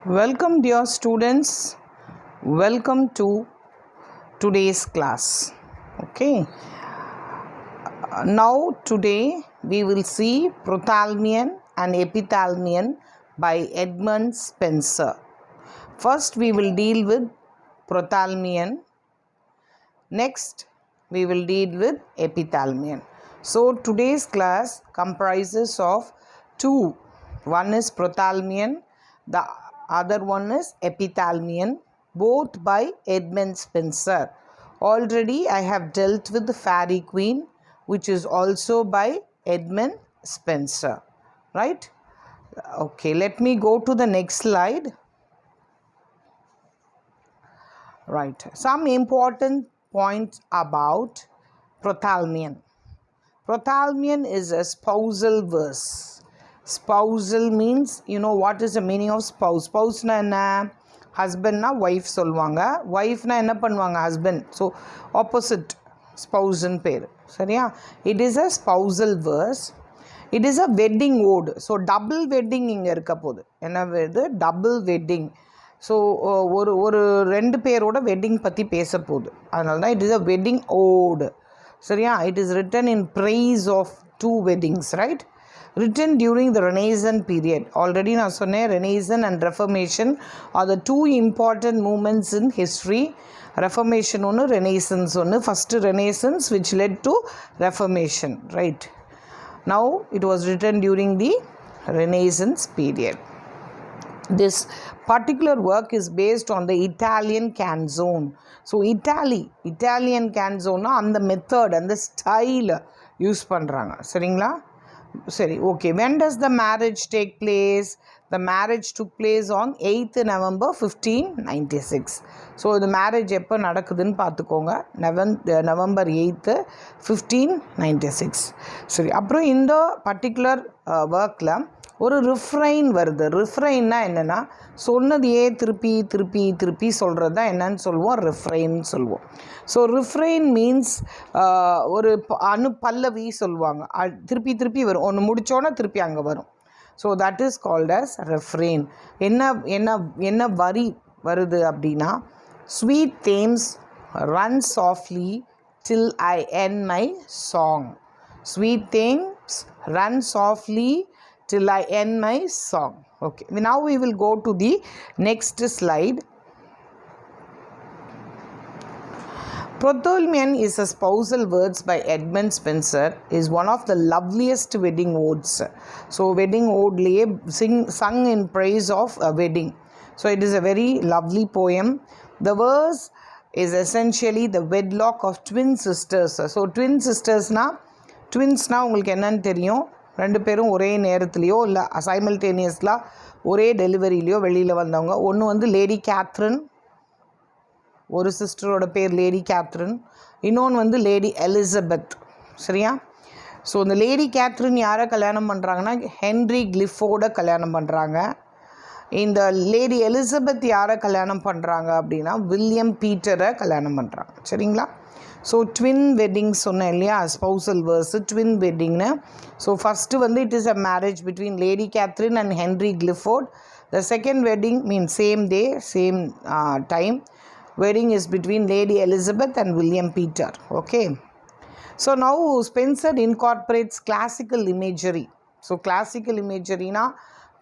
Welcome, dear students. Welcome to today's class. Okay. Now, today we will see Epithalamion and Epithalamion by Edmund Spencer. First, we will deal with Epithalamion. Next, we will deal with Epithalamion. So, today's class comprises of two. One is Epithalamion, the other one is Epithalamion, both by Edmund Spencer. Already I have dealt with the Fairy Queen, which is also by Edmund Spencer. Right? Okay, let me go to the next slide. Right, some important points about Epithalamion. Epithalamion is a spousal verse. Spousal means, you know what is the meaning of spouse? Spouse na enna? Husband na wife சொல்வாங்க. Wife na என்ன பண்ணுவாங்க? Husband. So opposite spouse in பேர். சரியா? It is a spousal verse. It is a wedding ode. So double wedding இங்க இருக்க போகுது. என்ன வருது? Double wedding. ஸோ ஒரு ரெண்டு பேரோட வெட்டிங் பற்றி பேச போகுது. அதனால தான் இட் இஸ் அ வெட்டிங் ஓடு. சரியா? It is written in praise of two weddings, right? Written during the Renaissance period. Already நான் சொன்னேன், Renaissance and Reformation are the two important movements in history. Reformation ஒன்று, Renaissance ஒன்று. First Renaissance which led to Reformation, right? Now it was written during the Renaissance period. This particular work is based on the Italian canzone. So Italian canzone அந்த method அந்த style use பண்ணுறாங்க. சரிங்களா? சரி, okay. When does the marriage take place? The marriage took place on 8th November 1596. So இந்த marriage எப்போ நடக்குதுன்னு பார்த்துக்கோங்க. November 8th 1596. சரி, அப்புறம் இந்த பர்டிகுலர் ஒர்க்கில் ஒரு ரிஃப்ரைன் வருது. ரிஃப்ரைன்னா என்னென்னா, சொன்னதையே திருப்பி திருப்பி திருப்பி சொல்கிறது தான் என்னன்னு சொல்லுவோம், ரிஃப்ரைன்னு சொல்லுவோம். ஸோ ரிஃப்ரைன் மீன்ஸ் ஒரு பல்லவி சொல்லுவாங்க, திருப்பி திருப்பி வரும், ஒன்று முடித்தோன்னே திருப்பி அங்கே வரும். So that is called as refrain. என்ன வரி வருது அப்படின்னா, sweet Thames run softly till I end my song. Sweet themes run softly till I end my song. Okay, now we will go to the next slide. Epithalamion is a spousal words by Edmund Spencer, is one of the loveliest wedding odes. So wedding ode liye sung in praise of a wedding. So it is a very lovely poem. The verse is essentially the wedlock of twin sisters. So twin sisters na உங்களுக்கு என்னன்னு தெரியும், ரெண்டு பேரும் ஒரே நேரத்துலையோ இல்லை சைமல்டேனியஸில் ஒரே டெலிவரிலையோ வெளியில் வந்தவங்க. ஒன்று வந்து லேடி கேத்ரின், ஒரு சிஸ்டரோட பேர் லேடி கேத்ரின், இன்னொன்று வந்து லேடி எலிசபெத். சரியா? ஸோ இந்த லேடி கேத்ரின் யாரை கல்யாணம் பண்ணுறாங்கன்னா, ஹென்ரி கிளிஃபோர்டை கல்யாணம் பண்ணுறாங்க. இந்த லேடி எலிசபெத் யாரை கல்யாணம் பண்ணுறாங்க அப்படின்னா, வில்லியம் பீட்டரை கல்யாணம் பண்ணுறாங்க. சரிங்களா? ஸோ ட்வின் வெட்டிங் சொன்னேன் இல்லையா, ஸ்பௌசல் வேர்ஸு ட்வின் வெட்டிங்னு. ஸோ ஃபஸ்ட்டு வந்து it is a marriage between Lady Catherine and Henry Clifford. The second wedding mean same day same time. Wedding is between Lady Elizabeth and William Peter. Okay. So now Spencer incorporates classical imagery. So classical imagery na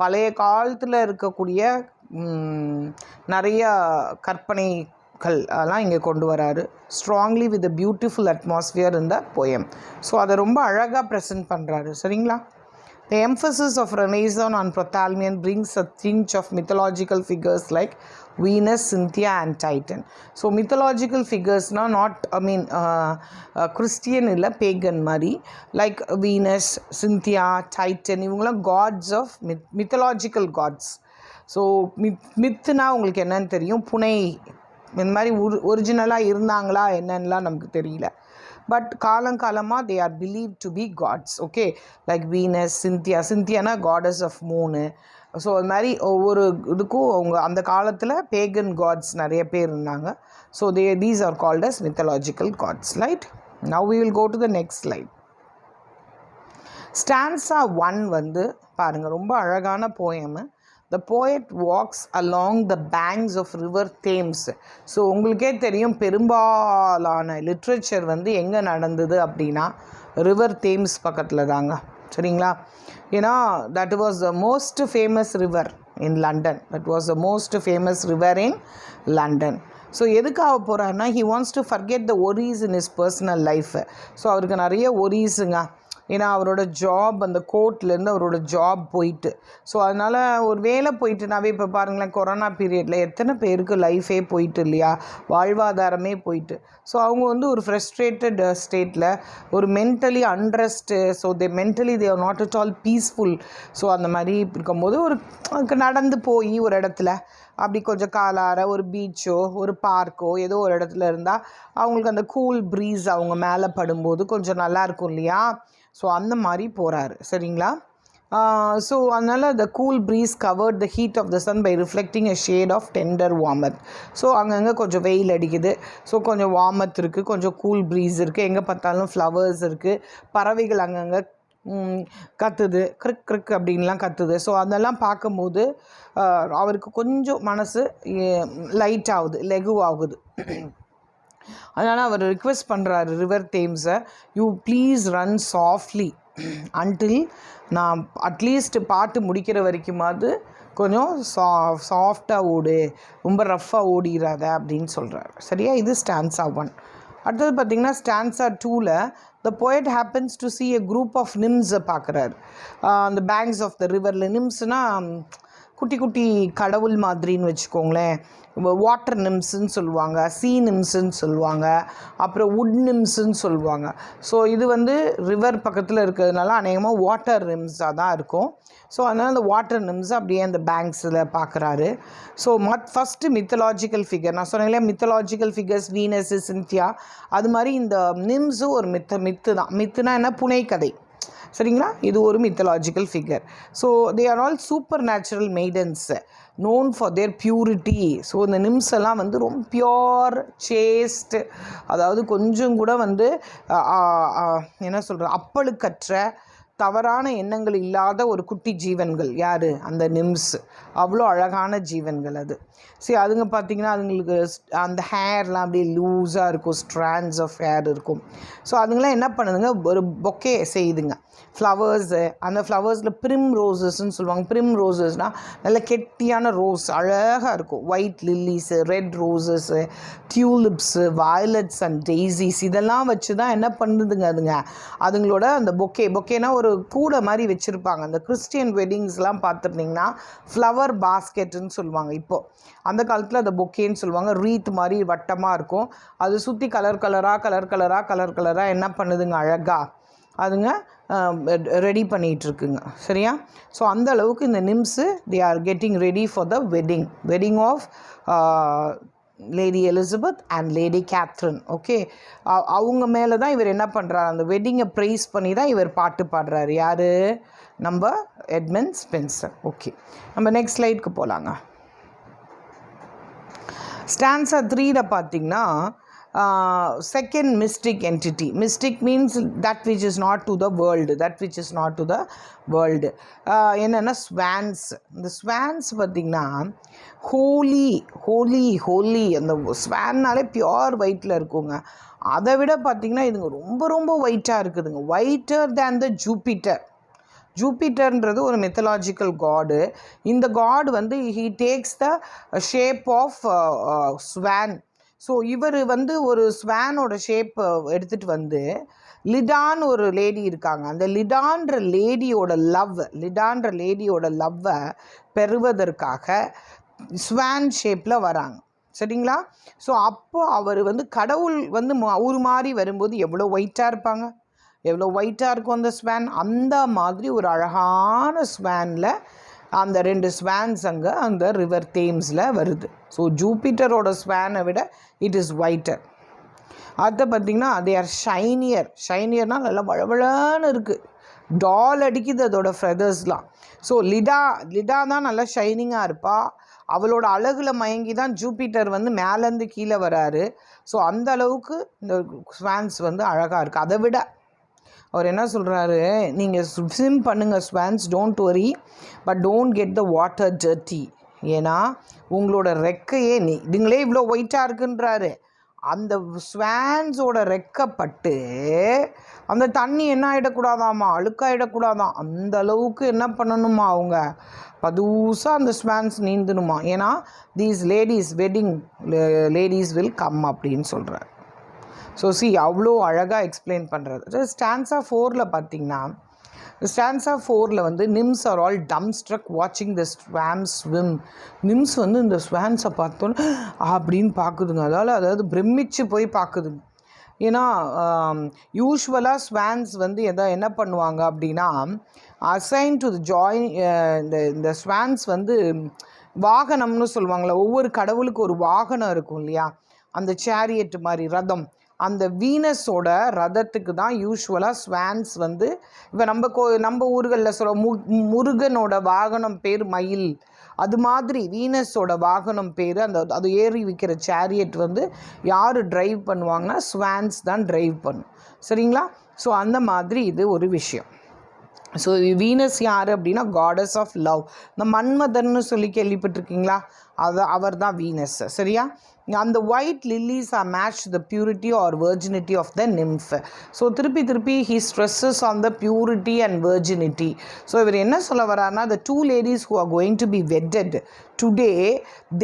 பழைய காலத்தில் இருக்கக்கூடிய நிறைய கற்பனைகள் எல்லாம் இங்கே கொண்டு வராரு. Strongly with a beautiful atmosphere இந்த போயம். ஸோ அதை ரொம்ப அழகாக ப்ரெசென்ட் பண்ணுறாரு. சரிங்களா? The emphasis of Renaissance on Epithalamion brings a tinge of mythological figures like Venus, Cynthia and Titan. So mythological figures na not Christian illa pagan mari, like Venus, Cynthia, Titan, ivungala gods of mythological gods. So myth na உங்களுக்கு என்னன்னு தெரியும், புனை இந்த மாதிரி ஒரிஜினலாக இருந்தாங்களா என்னன்னுலாம் நமக்கு தெரியல. பட் காலங்காலமாக they are believed to be gods. Okay, like Venus, சிந்தியானா காடஸ் ஆஃப் மூனு. ஸோ அது மாதிரி ஒவ்வொரு இதுக்கும் அவங்க அந்த காலத்தில் பேகன் காட்ஸ் நிறைய பேர் இருந்தாங்க. So these are called as mythological gods, right? Now we will go to the next slide. Stanza 1 வந்து பாருங்கள், ரொம்ப அழகான poem. the poet walks along the banks of river Thames. So உங்களுக்கே தெரியும் பெரும்பாலான லிட்ரேச்சர் வந்து எங்கே நடந்தது அப்படின்னா ரிவர் தேம்ஸ் பக்கத்தில் தாங்க. சரிங்களா? ஏன்னா that was the most famous river in London. That was the most famous river in London. So எதுக்காக போகிறாருன்னா he wants to forget the worries in his personal life. So அவருக்கு நிறைய ஒரீஸுங்க. ஏன்னா அவரோட ஜாப் அந்த கோர்ட்லேருந்து அவரோட ஜாப் போயிட்டு, ஸோ அதனால் ஒரு வேலை போயிட்டுனாவே இப்போ பாருங்களேன் கொரோனா பீரியடில் எத்தனை பேருக்கு லைஃபே போயிட்டு இல்லையா, வாழ்வாதாரமே போயிட்டு. ஸோ அவங்க வந்து ஒரு ஃப்ரஸ்ட்ரேட்டட் ஸ்டேட்டில் ஒரு mentally unrest, so mentally they are not at all peaceful. So அந்த மாதிரி இருக்கும்போது ஒரு நடந்து போய் ஒரு இடத்துல அப்படி கொஞ்சம் காலார ஒரு பீச்சோ ஒரு பார்க்கோ ஏதோ ஒரு இடத்துல இருந்தால் அவங்களுக்கு அந்த கூல் ப்ரீஸ் அவங்க மேலே படும்போது கொஞ்சம் நல்லாயிருக்கும் இல்லையா. ஸோ அந்த மாதிரி போகிறாரு. சரிங்களா? ஸோ அதனால் the cool breeze covered the heat of the sun by reflecting a shade of tender warmth. So அங்கங்கே கொஞ்சம் வெயில் அடிக்குது, ஸோ கொஞ்சம் வார்மத் இருக்குது, கொஞ்சம் கூல் ப்ரீஸ் இருக்குது, எங்கே பார்த்தாலும் ஃப்ளவர்ஸ் இருக்குது, பறவைகள் அங்கங்கே கத்துது, கிரிக் கிரிக் அப்படின்லாம் கத்துது. ஸோ அதெல்லாம் பார்க்கும்போது அவருக்கு கொஞ்சம் மனசு லைட் ஆகுது, லெகு ஆகுது. அதனால் அவர் ரிக்வெஸ்ட் பண்ணுறாரு ரிவர் தேம்ஸை, you please run softly until நான் அட்லீஸ்ட் பாட்டு முடிக்கிற வரைக்குமாவது கொஞ்சம் சாஃப்டாக ஓடு, ரொம்ப ரஃப்பாக ஓடிடாத அப்படின்னு சொல்கிறார். சரியா? இது ஸ்டான்ஸா 1. அடுத்தது பார்த்திங்கன்னா ஸ்டான்ஸா 2ல் the poet happens to see a group of nymphs பார்க்குறாரு. அந்த பேங்க்ஸ் ஆஃப் த ரிவரில் நிம்ஸ்னால் குட்டி குட்டி கடவுள் மாதிரின்னு வச்சுக்கோங்களேன். வாட்டர் நிம்ஸ்ன்னு சொல்லுவாங்க, சீ நிம்ஸ்ன்னு சொல்லுவாங்க, அப்புறம் வுட் நிம்ஸ்ன்னு சொல்லுவாங்க. ஸோ இது வந்து ரிவர் பக்கத்தில் இருக்கிறதுனால அநேகமாக வாட்டர் நிம்ஸாக தான் இருக்கும். ஸோ அதனால் அந்த வாட்டர் நிம்ஸ் அப்படியே அந்த பேங்க்ஸில் பார்க்குறாரு. ஸோ ஃபஸ்ட்டு மித்தலாஜிக்கல் ஃபிகர் நான் சொன்னேன் இல்லையா, மித்தலாஜிக்கல் ஃபிகர்ஸ் வீனஸ், சின்தியா, அது மாதிரி இந்த நிம்ஸும் ஒரு மித்து தான். மித்துனா என்ன? புனைக்கதை. சரிங்களா? இது ஒரு mythological figure. So they are all super natural maidens known for their purity. So இந்த நிம்ஸ் எல்லாம் வந்து ரொம்ப பியோர் சேஸ்ட், அதாவது கொஞ்சம் கூட வந்து என்ன சொல்கிற அப்பழுக்கற்ற தவறான எண்ணங்கள் இல்லாத ஒரு குட்டி ஜீவன்கள். யார்? அந்த நிம்ஸ். அவ்வளோ அழகான ஜீவன்கள் அது. சரி, அதுங்க பார்த்திங்கன்னா அதுங்களுக்கு அந்த ஹேர்லாம் அப்படியே லூஸாக இருக்கும், ஸ்ட்ராண்ட்ஸ் ஆஃப் ஹேர் இருக்கும். ஸோ அதுங்களாம் என்ன பண்ணுதுங்க, ஒரு பொக்கே செய்யுதுங்க, ஃப்ளவர்ஸு. அந்த ஃப்ளவர்ஸில் ப்ரிம் ரோசஸ்ன்னு சொல்லுவாங்க. ப்ரிம் ரோசஸ்னால் நல்ல கெட்டியான ரோஸ், அழகாக இருக்கும். White lilies, red roses, tulips, violets and daisies, இதெல்லாம் வச்சு தான் என்ன பண்ணுதுங்க அதுங்களோட அந்த பொக்கேனா ஒரு கூடை மாதிரி வச்சுருப்பாங்க. அந்த கிறிஸ்டியன் வெட்டிங்ஸ்லாம் பார்த்துருந்தீங்கன்னா ஃப்ளவர் பாஸ்கெட்டுன்னு சொல்லுவாங்க. இப்போது அந்த காலத்தில் அந்த பொக்கேன்னு சொல்லுவாங்க. ரீத் மாதிரி வட்டமாக இருக்கும், அது சுற்றி கலர் கலராக என்ன பண்ணுதுங்க அழகாக அதுங்க ரெடி பண்ணிகிட்ருக்குங்க. சரியா? ஸோ அந்த அளவுக்கு இந்த nymphs they are getting ready for the wedding of Lady Elizabeth and Lady Catherine. Okay, அவங்க மேலே தான் இவர் என்ன பண்ணுறாரு, அந்த வெட்டிங்கை ப்ரைஸ் பண்ணி தான் இவர் பாட்டு பாடுறாரு. யார்? நம்ம எட்மண்ட் ஸ்பென்சர். ஓகே, நம்ம நெக்ஸ்ட் ஸ்லைடுக்கு போகலாங்க. ஸ்டான்ஸா 3ல் பார்த்திங்கன்னா second mystic entity. Mystic means that which is not to the world, என்னென்னா ஸ்வான்ஸ். இந்த ஸ்வான்ஸ் பார்த்திங்கன்னா ஹோலி அந்த ஸ்வான்னாலே பியோர் ஒயிட்டில் இருக்குங்க. அதை விட பார்த்திங்கன்னா இதுங்க ரொம்ப ரொம்ப ஒயிட்டாக இருக்குதுங்க, ஒயிட்டர் தேன் த ஜூபிட்டர்ன்றது ஒரு மித்தலாஜிக்கல் காடு. இந்த காட் வந்து he takes the shape of swan. So இவர் வந்து ஒரு ஸ்வானோட ஷேப் எடுத்துகிட்டு வந்து லிடான்னு ஒரு லேடி இருக்காங்க, அந்த லிடான்ற லேடியோட லவ்வை பெறுவதற்காக ஸ்வான் ஷேப்பில் வராங்க. சரிங்களா? ஸோ அப்போ அவர் வந்து கடவுள் வந்து ஒரு மாதிரி வரும்போது எவ்வளோ ஒயிட்டாக இருப்பாங்க, எவ்வளோ ஒயிட்டாக இருக்கும் அந்த ஸ்வான். அந்த மாதிரி ஒரு அழகான ஸ்வானில் அந்த 2 ஸ்வான்ஸ் அங்கே அந்த ரிவர் தேம்ஸில் வருது. ஸோ ஜூபிட்டரோட ஸ்வானை விட இட் இஸ் ஒயிட்டர். அதை பார்த்திங்கன்னா தே ஆர் ஷைனியர்னால் நல்லா வளவளன்னு இருக்குது, டால் அடிக்குது அதோட ஃபெதர்ஸ்லாம். ஸோ லிடா தான் நல்லா ஷைனிங்காக இருப்பாள். அவளோட அழகில் மயங்கி தான் ஜூபிட்டர் வந்து மேலேருந்து கீழே வராரு. ஸோ அந்த அளவுக்கு இந்த ஸ்வான்ஸ் வந்து அழகாக இருக்குது. அதை விட அவர் என்ன சொல்கிறாரு, நீங்கள் ஸ்விம் பண்ணுங்கள் swans, don't worry, but don't get the water dirty. ஏன்னா உங்களோட ரெக்கையே இதுங்களே இவ்வளோ ஒயிட்டாக இருக்குன்றாரு. அந்த ஸ்வான்ஸோட ரெக்கப்பட்டு அந்த தண்ணி என்ன ஆகிடக்கூடாதாம்மா, அழுக்காயிடக்கூடாதான். அந்த அளவுக்கு என்ன பண்ணணுமா, அவங்க பதுசாக அந்த ஸ்வான்ஸ் நீந்தணுமா. ஏன்னா these ladies wedding ladies will come அப்படின்னு சொல்கிறார். ஸோ அவ்வளோ அழகாக எக்ஸ்பிளைன் பண்ணுறது. ஸ்டான்ஸா 4ல் பார்த்திங்கன்னா, ஸ்டான்ஸா 4ல் வந்து நிம்ஸ் ஆர் ஆல் டம் ஸ்ட்ரக் வாட்சிங் த ஸ்வாம்ஸ் ஸ்விம். நிம்ஸ் வந்து இந்த ஸ்வான்ஸை பார்த்தோன்னு அப்படின்னு பார்க்குதுங்க. அதாவது பிரமிச்சு போய் பார்க்குதுங்க. ஏன்னா யூஸ்வலாக ஸ்வான்ஸ் வந்து என்ன பண்ணுவாங்க அப்படின்னா, அசைன் டு த ஜாயின் இந்த ஸ்வான்ஸ் வந்து வாகனம்னு சொல்லுவாங்களே, ஒவ்வொரு கடவுளுக்கு ஒரு வாகனம் இருக்கும் இல்லையா, அந்த சேரியட் மாதிரி ரதம், அந்த வீனஸோட ரதத்துக்கு தான் யூஸ்வலாக ஸ்வான்ஸ் வந்து, இப்போ நம்ம ஊர்களில் சொல்ல முருகனோட வாகனம் பேர் மயில், அது மாதிரி வீனஸோட வாகனம் பேர் அது ஏறி விற்கிற சேரியட் வந்து யார் ட்ரைவ் பண்ணுவாங்கன்னா ஸ்வான்ஸ் தான் ட்ரைவ் பண்ணும். சரிங்களா? ஸோ அந்த மாதிரி இது ஒரு விஷயம். ஸோ வீனஸ் யார் அப்படின்னா காடஸ் ஆஃப் லவ். இந்த மன்மதன்னு சொல்லி கேள்விப்பட்டிருக்கீங்களா, அவர் தான் வீனஸ். சரியா? அந்த white lilies are match the purity or virginity of the nymph. So திருப்பி he stresses on the purity and virginity. So இவர் என்ன சொல்ல வர்றாருன்னா, the 2 ladies who are going to be wedded today,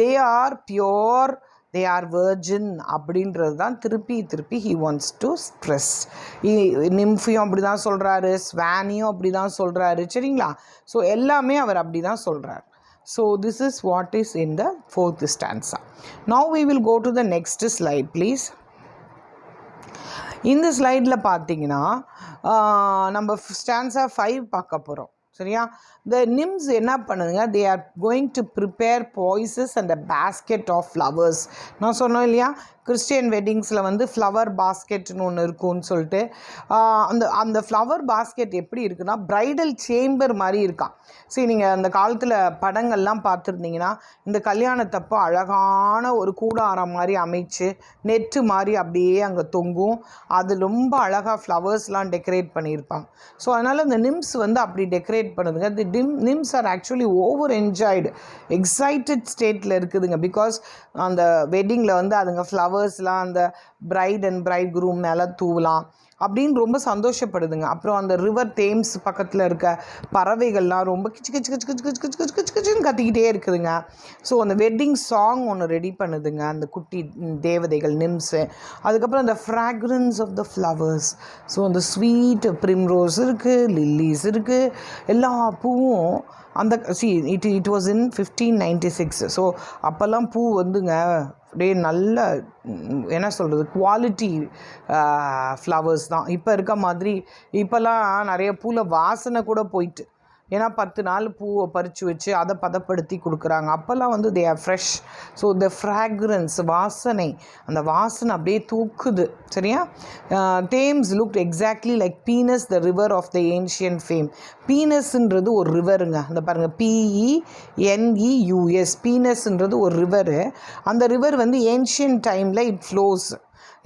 they are pure, they are virgin அப்படின்றது தான் திருப்பி he wants to stress. நிம்ஃபையும் அப்படி தான் சொல்கிறாரு, ஸ்வானியும் அப்படி தான் சொல்கிறாரு. சரிங்களா? ஸோ எல்லாமே அவர் அப்படி தான் சொல்கிறார். So this is what is in the 4th stanza. Now we will go to the next slide, please. இந்த ஸ்லைடில் பார்த்தீங்கன்னா நம்ம ஸ்டான்ஸா 5 பார்க்க போகிறோம். சரியா? the nymphs என்ன பண்ணுதுங்க, they are going to prepare poisons and a basket of flowers. நான் சொன்னோம் இல்லையா, கிறிஸ்டியன் வெட்டிங்ஸில் வந்து ஃப்ளவர் பாஸ்கெட்னு ஒன்று இருக்கும்னு சொல்லிட்டு, அந்த ஃப்ளவர் பாஸ்கெட் எப்படி இருக்குன்னா ப்ரைடல் சேம்பர் மாதிரி இருக்கான். சரி, நீங்கள் அந்த காலத்தில் படங்கள்லாம் பார்த்துருந்தீங்கன்னா இந்த கல்யாணத்தப்போ அழகான ஒரு கூடாரம் மாதிரி அமைச்சு நெட்டு மாதிரி அப்படியே அங்கே தொங்கும். அது ரொம்ப அழகாக ஃப்ளவர்ஸ்லாம் டெக்கரேட் பண்ணியிருப்பாங்க. ஸோ அதனால் இந்த நிம்ஸ் வந்து அப்படி டெக்கரேட் பண்ணுதுங்க. The nymphs are actually over excited ஸ்டேட்டில் இருக்குதுங்க. பிகாஸ் அந்த வெட்டிங்கில் வந்து அதுங்க ஃப்ளவர்ஸ்லாம் அந்த பிரைட் அண்ட் பிரைட் குரூம் மேலே தூவலாம் அப்படின்னு ரொம்ப சந்தோஷப்படுதுங்க. அப்புறம் அந்த ரிவர் தேம்ஸ் பக்கத்தில் இருக்க பறவைகள்லாம் ரொம்ப கிச்சு கிச்சு கிச்சு கிச்சு கிச்சு கிச்சு கிச்சு கிச்சுன்னு கத்திக்கிட்டே இருக்குதுங்க. ஸோ அந்த வெட்டிங் சாங் ஒன்று ரெடி பண்ணுதுங்க அந்த குட்டி தேவதைகள் நிம்ஸு. அதுக்கப்புறம் அந்த fragrance of the flowers. So அந்த ஸ்வீட் ப்ரிம்ரோஸ் இருக்குது, லில்லிஸ் இருக்குது, எல்லா பூவும் அந்த இட் வாஸ் இன் 1596. ஸோ அப்போல்லாம் பூ வந்துங்க அப்படியே நல்ல என்ன சொல்கிறது குவாலிட்டி ஃப்ளவர்ஸ் தான். இப்போ இருக்க மாதிரி இப்போல்லாம் நிறைய பூவில் வாசனை கூட போயிட்டு, ஏன்னா 10 நாள் பூவை பறித்து வச்சு அதை பதப்படுத்தி கொடுக்குறாங்க. அப்போல்லாம் வந்து they are fresh. So the fragrance வாசனை, அந்த வாசனை அப்படியே தூக்குது. சரியா? Thames look exactly like Peneus the river of the ancient fame. பீனஸ்ன்றது ஒரு ரிவருங்க. அந்த பாருங்கள், PENEUS, பீனஸ்ன்றது ஒரு ரிவரு. அந்த ரிவர் வந்து ஏன்ஷியன்ட் டைமில் இட் ஃப்ளோஸ்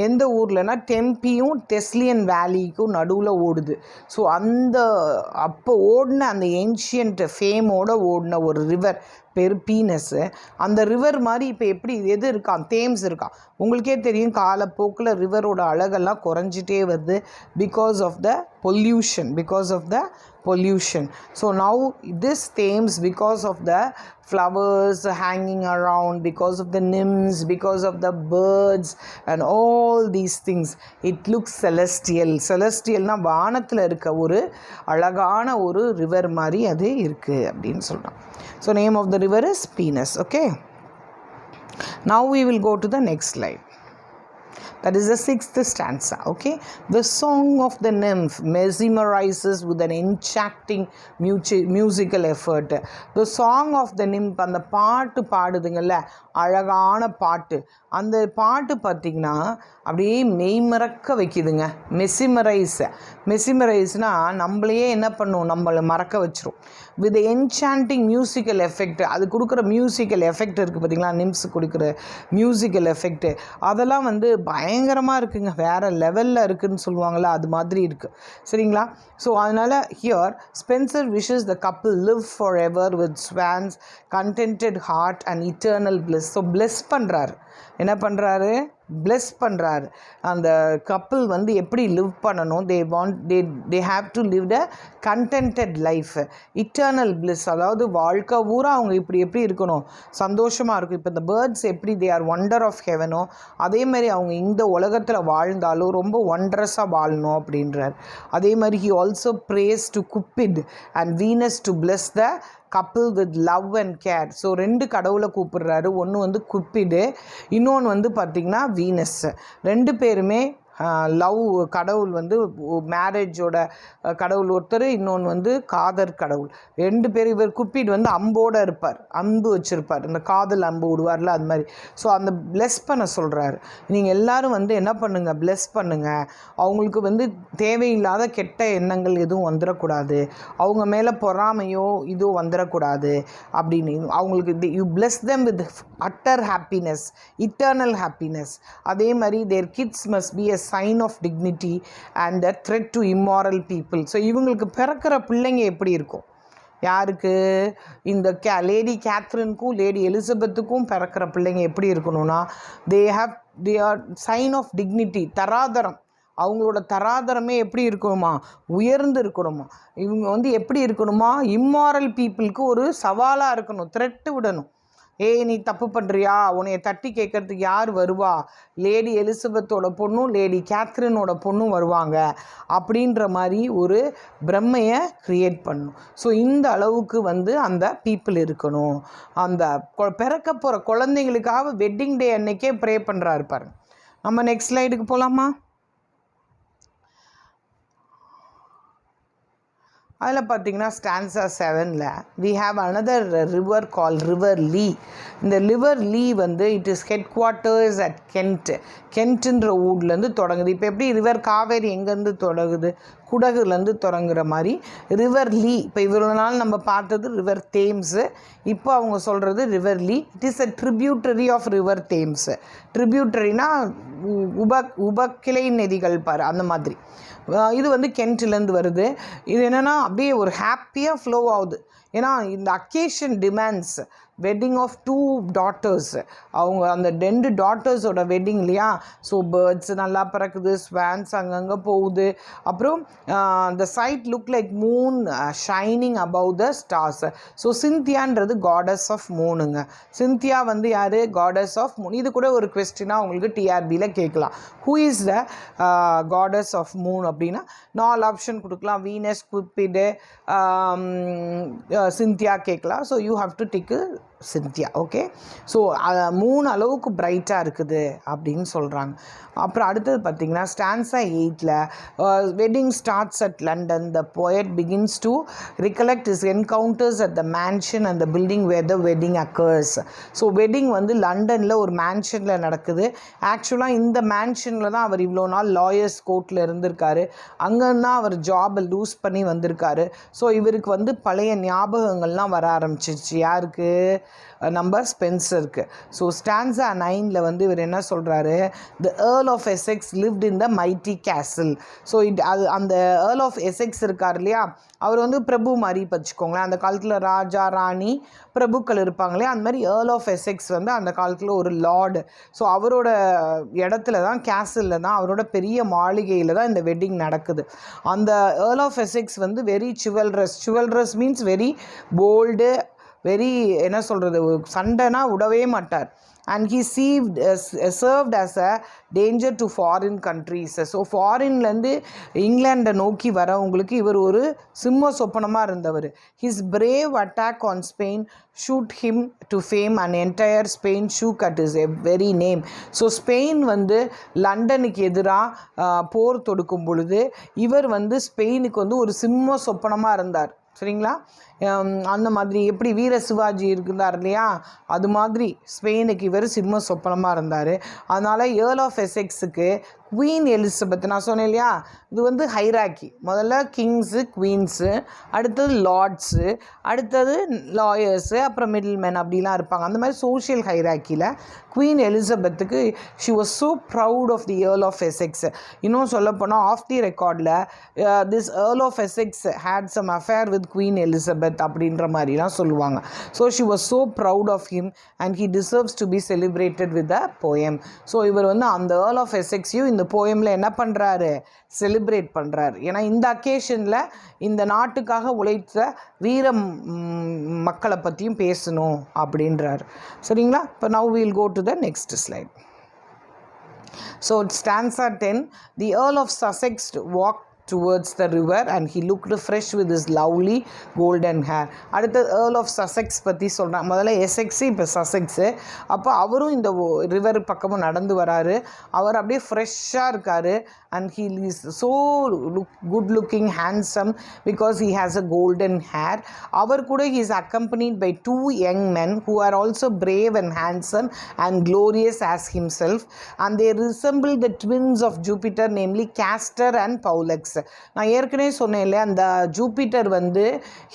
எந்த ஊர்லனா டெம்பியும் டெஸ்லியன் வேலிக்கும் நடுவில் ஓடுது. ஸோ அந்த அப்போ ஓடின அந்த ஏன்ஷியன்ட் ஃபேமோட ஓடின ஒரு ரிவர் பேர் பீனஸ்ஸு. அந்த ரிவர் மாதிரி இப்போ எப்படி எது இருக்கான், தேம்ஸ் இருக்கான். உங்களுக்கே தெரியும் காலப்போக்கில் ரிவரோட அழகெல்லாம் குறைஞ்சிட்டே வருது because of the pollution. So now this Thames, because of the flowers hanging around, because of the nymphs, because of the birds and all these things, it looks celestialனா வானத்தில் இருக்க ஒரு அழகான ஒரு ரிவர் மாதிரி அது இருக்குது அப்படின்னு சொல்கிறோம். So name of the river is Penis. Okay, now we will go to the next slide. That is the 6th stanza. Okay, the song of the nymph mesmerizes with an enchanting musical effort. The song of the nymph, அந்த பாட்டு பாடுதுங்கள்ல, அழகான பாட்டு. அந்த பாட்டு பார்த்திங்கன்னா அப்படியே மெய்மறக்க வைக்குதுங்க. மெசிமரைஸ்னால் நம்மளையே என்ன பண்ணும், நம்மளை மறக்க வச்சிரும். வித் என்சாண்டிங் மியூசிக்கல் எஃபெக்ட், அது கொடுக்குற மியூசிக்கல் எஃபெக்ட் இருக்குது பார்த்திங்களா, நிம்ஸ் கொடுக்குற மியூசிக்கல் எஃபெக்ட், அதெல்லாம் வந்து பயங்கரமாக இருக்குங்க, வேறு லெவலில் இருக்குதுன்னு சொல்லுவாங்கள்ல, அது மாதிரி இருக்குது. சரிங்களா? ஸோ அதனால் here Spencer wishes the couple live for ever with swans, contented heart and eternal bliss. So bless பண்ணுறாரு, என்ன பண்ணுறாரு, பிளஸ் பண்ணுறாரு. அந்த கப்பிள் வந்து எப்படி லிவ் பண்ணணும், they have to live the contented life, eternal bliss. அதாவது வாழ்க்கை பூரா அவங்க எப்படி இருக்கணும், சந்தோஷமாக இருக்கும். இப்போ இந்த பேர்ட்ஸ் எப்படி தே ஆர் ஒண்டர் ஆஃப் ஹெவனோ, அதே மாதிரி அவங்க இந்த உலகத்தில் வாழ்ந்தாலும் ரொம்ப ஒண்டரஸாக வாழணும் அப்படின்றார். அதே மாதிரி he also prays to Cupid and Venus to plus the couple with love and care. So 2 கடவுளை கூப்பிடுறாரு. ஒன்று வந்து குப்பிடு, இன்னொன்று வந்து பார்த்திங்கன்னா வீனஸ். 2 பேருமே லவ் கடவுள் வந்து மேரேஜோட கடவுள் ஒருத்தர், இன்னொன்று வந்து காதல் கடவுள். 2 பேர். இவர் குப்பிட் வந்து அம்போடு இருப்பார், அம்பு வச்சுருப்பார், இந்த காதல் அம்பு விடுவார்ல அது மாதிரி. ஸோ அந்த பிளெஸ் பண்ண சொல்கிறாரு. நீங்கள் எல்லோரும் வந்து என்ன பண்ணுங்கள், பிளெஸ் பண்ணுங்கள். அவங்களுக்கு வந்து தேவையில்லாத கெட்ட எண்ணங்கள் எதுவும் வந்துடக்கூடாது, அவங்க மேலே பொறாமையோ இதோ வந்துடக்கூடாது அப்படின்னு. அவங்களுக்கு you bless them with utter happiness, eternal happiness. அதே மாதிரி their kids must be a sign of dignity and a threat to immoral people. ஸோ இவங்களுக்கு பிறக்கிற பிள்ளைங்க எப்படி இருக்கும், யாருக்கு, இந்த லேடி கேத்ரினுக்கும் லேடி எலிசபெத்துக்கும் பிறக்கிற பிள்ளைங்க எப்படி இருக்கணும்னா, they are sign of dignity, தராதரம். அவங்களோட தராதரமே எப்படி இருக்கணுமா, உயர்ந்து இருக்கணுமா. இவங்க வந்து எப்படி இருக்கணுமா, இம்மாரல் பீப்புளுக்கு ஒரு சவாலாக இருக்கணும், த்ரெட்டு விடணும். நீ தப்பு பண்ணுறியா, உன்னைய தட்டி கேட்கறதுக்கு யார் வருவா, லேடி எலிசபெத்தோட பொண்ணும் லேடி கேத்ரினோட பொண்ணும் வருவாங்க அப்படின்ற மாதிரி ஒரு பிரம்மையை க்ரியேட் பண்ணணும். ஸோ இந்த அளவுக்கு வந்து அந்த பீப்புள் இருக்கணும். அந்த பிறக்க போகிற குழந்தைங்களுக்காக வெட்டிங் டே அன்னைக்கே ப்ரே பண்ணுறாரு பாருங்க. நம்ம நெக்ஸ்ட் ஸ்லைடுக்கு போகலாமா? அதில் பார்த்திங்கன்னா ஸ்டான்ஸா 7ல் we have another river called river Lee. இந்த ரிவர் லீ வந்து it is headquarters at கென்ட்ன்ற ஊர்லேருந்து தொடங்குது. இப்போ எப்படி ரிவர் காவேரி எங்கேருந்து தொடங்குது, குடகுலேருந்து தொடங்குற மாதிரி ரிவர் லீ. இப்போ இவ்வளோ நாள் நம்ம பார்த்தது ரிவர் தேம்ஸு, இப்போ அவங்க சொல்கிறது river Lee. It is a tributary of river தேம்ஸு. ட்ரிபியூட்டரினா உபக்கிளை நதிகள் பாரு, அந்த மாதிரி. இது வந்து கென்ட்லேருந்து வருது. இது என்னென்னா அப்படியே ஒரு ஹாப்பியாக ஃப்ளோ ஆகுது. ஏன்னா இந்த occasion demands wedding of 2 daughters. அவங்க அந்த 2 daughtersோட வெட்டிங் இல்லையா. ஸோ பேர்ட்ஸ் நல்லா பறக்குது, ஸ்வான்ஸ் அங்கங்கே போகுது. அப்புறம் the sight look like moon shining above the stars. So சிந்தியான்றது காடஸ் ஆஃப் மூனுங்க. சிந்தியா வந்து யார், காடஸ் ஆஃப் மூன். இது கூட ஒரு கொஸ்டினாக உங்களுக்கு டிஆர்பியில் கேட்கலாம். Who is the goddess of moon அப்படின்னா 4 ஆப்ஷன் கொடுக்கலாம். வீனஸ், குப்பிடு, சிந்தியா கேட்கலாம். ஸோ யூ ஹாவ் டு டிக்கு சிந்தியா. ஓகே. ஸோ 3 அளவுக்கு பிரைட்டாக இருக்குது அப்படின்னு சொல்கிறாங்க. அப்புறம் அடுத்தது பார்த்திங்கன்னா ஸ்டான்ஸா 8ல் wedding starts at London. The poet begins to recollect his encounters at the mansion and the building where the wedding occurs. So wedding வந்து லண்டனில் ஒரு மேன்ஷனில் நடக்குது. ஆக்சுவலாக இந்த மேன்ஷனில் தான் அவர் இவ்வளோ நாள் லாயர்ஸ் கோர்ட்டில் இருந்திருக்காரு. அங்கேருந்து தான் அவர் ஜாபை லூஸ் பண்ணி வந்திருக்காரு. ஸோ இவருக்கு வந்து பழைய ஞாபகங்கள்லாம் வர ஆரம்பிச்சிருச்சு. யாருக்கு, நம்ம ஸ்பென்சருக்கு. ஸோ ஸ்டான்ஸா 9ல் வந்து இவர் என்ன சொல்கிறாரு, the Earl of Essex lived in the mighty castle. So அது அந்த ஏர்ல் ஆஃப் எசெக்ஸ் இருக்கார் இல்லையா, அவர் வந்து பிரபு மாதிரி வச்சுக்கோங்களேன். அந்த காலத்தில் ராஜா ராணி பிரபுக்கள் இருப்பாங்களே, அந்த மாதிரி ஏர்ல் ஆஃப் எசெக்ஸ் வந்து அந்த காலத்தில் ஒரு லார்டு. ஸோ அவரோட இடத்துல தான், கேசலில் தான், அவரோட பெரிய மாளிகையில் தான் இந்த வெட்டிங் நடக்குது. அந்த ஏர்ல் ஆஃப் எசெக்ஸ் வந்து very chivalrous means very bold, very என்ன சொல்கிறது, சண்டைனா விடவே மாட்டார். And he served as a danger to foreign countries. So ஃபாரின்லேருந்து இங்கிலாண்டை நோக்கி வரவங்களுக்கு இவர் ஒரு சிம்ம சொப்பனமாக இருந்தவர். His brave attack on Spain shoot him to fame and entire Spain shook at his very name. So Spain வந்து லண்டனுக்கு எதிராக போர் தொடுக்கும் பொழுது இவர் வந்து ஸ்பெயினுக்கு வந்து ஒரு சிம்ம சொப்பனமாக இருந்தார். சரிங்களா? அந்த மாதிரி எப்படி வீர சிவாஜி இருந்தார் இல்லையா, அது மாதிரி ஸ்பெயினுக்கு இவர் சிம்ம சொப்பனமாக இருந்தார். அதனால் ஏர்ல் ஆஃப் எசெக்ஸுக்கு குவீன் எலிசபெத் நான் சொன்னேன் இல்லையா, இது வந்து ஹைராக்கி. முதல்ல கிங்ஸு, குவீன்ஸு, அடுத்தது லார்ட்ஸு, அடுத்தது லாயர்ஸு, அப்புறம் மிடில் மேன் அப்படிலாம் இருப்பாங்க. அந்த மாதிரி சோஷியல் ஹைராக்கியில் குவீன் எலிசபெத்துக்கு she was so proud of the Earl of Essex. இன்னும் சொல்லப்போனால் ஆஃப் தி ரெக்கார்டில் this Earl of Essex had some affair with Queen Elizabeth அப்படின்ற மாதிரிலாம் சொல்லுவாங்க. So she was so proud of him and he deserves to be celebrated with a poem. So இவர் வந்து அந்த Earl of எசெக்ஸையும் இந்த போயமில் என்ன பண்ணுறாரு, செலிப்ரேட் பண்ணுறாரு. ஏன்னா இந்த அக்கேஷனில் இந்த நாட்டுக்காக உழைத்த வீர மக்களை பற்றியும் பேசணும் அப்படின்றார். சரிங்களா? இப்போ now we'll go to the next slide. So stanza 10, the Earl of Sussex walked towards the river and he looked fresh with his lovely golden hair. அடுத்து ஏர்ல் ஆஃப் சசெக்ஸ் பற்றி சொல்கிறாங்க. முதல்ல எசெக்ஸு, இப்போ சசெக்ஸு. அப்போ அவரும் இந்த ரிவர் பக்கமும் நடந்து வராரு. அவர் அப்படியே ஃப்ரெஷ்ஷாக இருக்கார். and he is so good looking, handsome because he has a golden hair. அவர் கூட he is accompanied by two young men who are also brave and handsome and glorious as himself, and they resemble the twins of Jupiter, namely Castor and Pollux. நான் ஏற்கனவே சொன்னேன் இல்லையா, அந்த Jupiter வந்து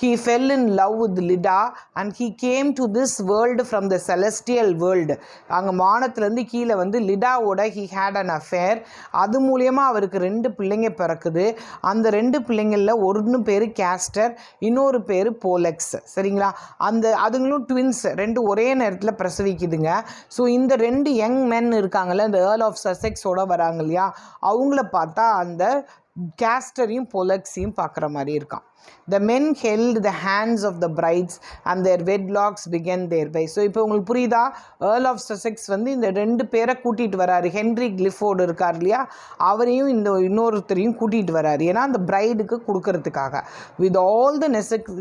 he fell in love with Leda and he came to this world from the celestial world. அங்கே வானத்துலேருந்து கீழே வந்து லிடாவோட he had an affair. அது மூலியமாக அவருக்கு 2 பிள்ளைங்க பிறக்குது. அந்த 2 பிள்ளைங்களில் ஒன்று பேர் கேஸ்டர், இன்னொரு பேர் போலெக்ஸ். சரிங்களா? அதுங்களும் ட்வின்ஸ், 2 ஒரே நேரத்தில் பிரசவிக்குதுங்க. ஸோ இந்த 2 யங் மென் இருக்காங்கல்ல, இந்த ஏர்ல் ஆஃப் சசெக்ஸோட வராங்க இல்லையா, அவங்கள பார்த்தா அந்த கேஸ்டரையும் போலக்ஸையும் பார்க்குற மாதிரி இருக்கான். The men held the hands of the brides and their wedlocks began thereby. So இப்போ உங்களுக்கு புரியுதா, ஏர்ல் ஆஃப் சசெக்ஸ் வந்து இந்த 2 பேரை கூட்டிகிட்டு வராரு. ஹென்ரி கிளிஃபோர்டு இருக்கார் இல்லையா, அவரையும் இந்த இன்னொருத்தரையும் கூட்டிகிட்டு வராரு. ஏன்னா அந்த பிரைடுக்கு கொடுக்கறதுக்காக. With all the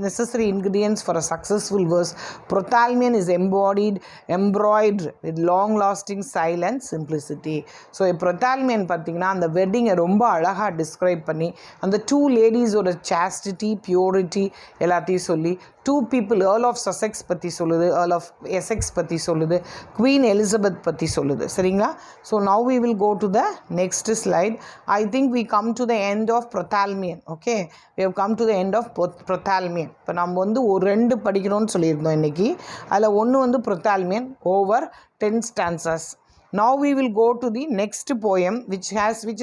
necessary ingredients for a successful verse, Epithalamion is embroidered with long lasting style and simplicity. So Epithalamion பார்த்தீங்கன்னா அந்த வெட்டிங்கை ரொம்ப அழகாக டிஸ்கிரைப் பண்ணி அந்த 2 லேடிஸோட சாஸ்டிட்டி, பியூரிட்டி எல்லாத்தையும் சொல்லி 2 people, ஏர்ல் ஆஃப் சசெக்ஸ் பற்றி சொல்லுது, ஏர்ல் ஆஃப் எசெக்ஸ் பற்றி சொல்லுது, குவீன் எலிசபெத் பற்றி சொல்லுது. சரிங்களா? So now we will go to the next slide. I think we come to the end of Epithalamion. Okay, we have come to the end of Epithalamion. இப்போ நம்ம வந்து ஒரு 2 படிக்கணும்னு சொல்லியிருந்தோம் இன்றைக்கி. அதில் ஒன்று வந்து Epithalamion over 10 stanzas. Now we will go to the next poem which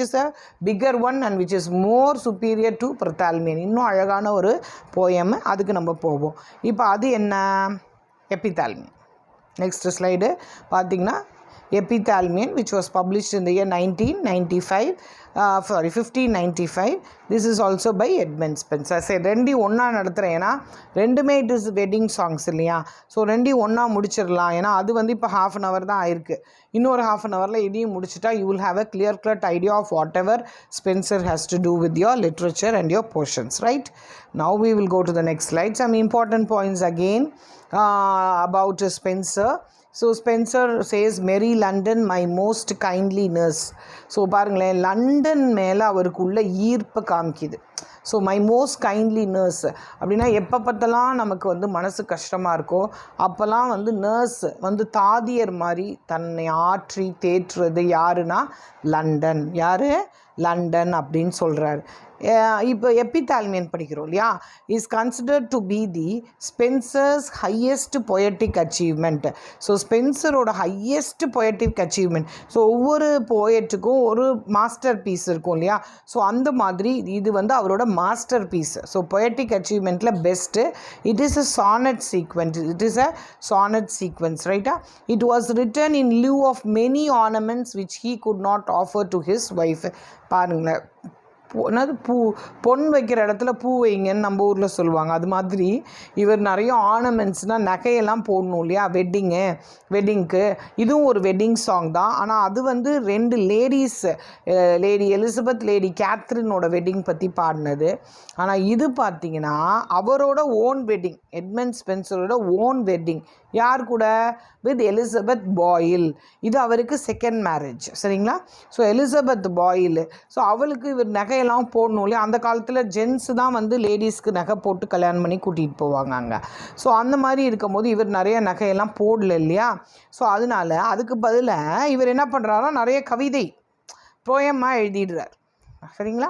is a bigger one and which is more superior to Epithalamion. இன்னும் அழகான ஒரு போயம், அதுக்கு நம்ம போவோம். இப்போ அது என்ன, Epithalamion. நெக்ஸ்ட் ஸ்லைடு பார்த்தீங்கன்னா Epithalamion, which was published in the year 1595. This is also by Edmund Spencer. சரி, 2 ஒன்றா நடத்துகிறேன். ஏன்னா 2மே இட் இஸ் வெட்டிங் சாங்ஸ் இல்லையா. ஸோ 2 ஒன்றா முடிச்சிடலாம். ஏன்னா அது வந்து இப்போ ½ an hour தான் ஆயிருக்கு. இன்னொரு ½ an hourல இதையும் முடிச்சுட்டா you will have a clear cut idea of whatever Spencer has to do with your literature and your portions, right? Now we will go to the next slide. Some important points again about Spencer. So Spenser says, merry London my most kindly nurse. So பாருங்களேன், London மேலே அவருக்கு உள்ள ஈர்ப்பை காமிக்குது. So my most kindly nurse அப்படின்னா எப்போ பார்த்தலாம் நமக்கு வந்து மனசு கஷ்டமாக இருக்கோ அப்போல்லாம் வந்து நர்ஸ் வந்து தாதியர் மாதிரி தன்னை ஆற்றி தேற்றுறது யாருன்னா லண்டன். யார்? லண்டன் அப்படின்னு சொல்கிறார். இப்போ Epithalamion படிக்கிறோம் இல்லையா, is considered to be the Spenser's highest poetic achievement. So ஸ்பென்சரோட ஹையஸ்ட் பொயட்டிக் அச்சீவ்மெண்ட். ஸோ ஒவ்வொரு போயட்டுக்கும் ஒரு மாஸ்டர் பீஸ் இருக்கும் இல்லையா, ஸோ அந்த மாதிரி இது வந்து அவரோட மாஸ்டர் பீஸ். ஸோ பொயட்டிக் அச்சீவ்மெண்ட்டில் best. It is a sonnet sequence. ரைட்டா? It was written in lieu of many ornaments which he could not offer to his wife. பாருங்களேன், பொன் வைக்கிற இடத்துல பூ வைங்கன்னு நம்ம ஊரில் சொல்லுவாங்க. அது மாதிரி இவர் நிறைய ஆர்னமெண்ட்ஸ்னால் நகையெல்லாம் போடணும் இல்லையா வெட்டிங்க்கு. இதுவும் ஒரு வெட்டிங் சாங் தான். ஆனால் அது வந்து 2 லேடிஸ், லேடி எலிசபெத், லேடி கேத்ரினோட வெட்டிங் பற்றி பாடினது. ஆனால் இது பார்த்திங்கன்னா அவரோட ஓன் வெட்டிங், எட்மண்ட் ஸ்பென்சரோட ஓன் வெட்டிங். யார் கூட? With Elizabeth Boyle. இது அவருக்கு 2nd மேரேஜ். சரிங்களா? So Elizabeth boil. ஸோ அவளுக்கு இவர் நகையெல்லாம் போடணும் இல்லையா. அந்த காலத்தில் ஜென்ஸு தான் வந்து லேடிஸ்க்கு நகை போட்டு கல்யாணம் பண்ணி கூட்டிகிட்டு போவாங்க அங்கே. ஸோ அந்த மாதிரி இருக்கும் போது இவர் நிறைய நகையெல்லாம் போடல இல்லையா. ஸோ அதனால் அதுக்கு பதிலாக இவர் என்ன பண்ணுறாருன்னா நிறைய கவிதை, போயமாக எழுதிடுறார். சரிங்களா?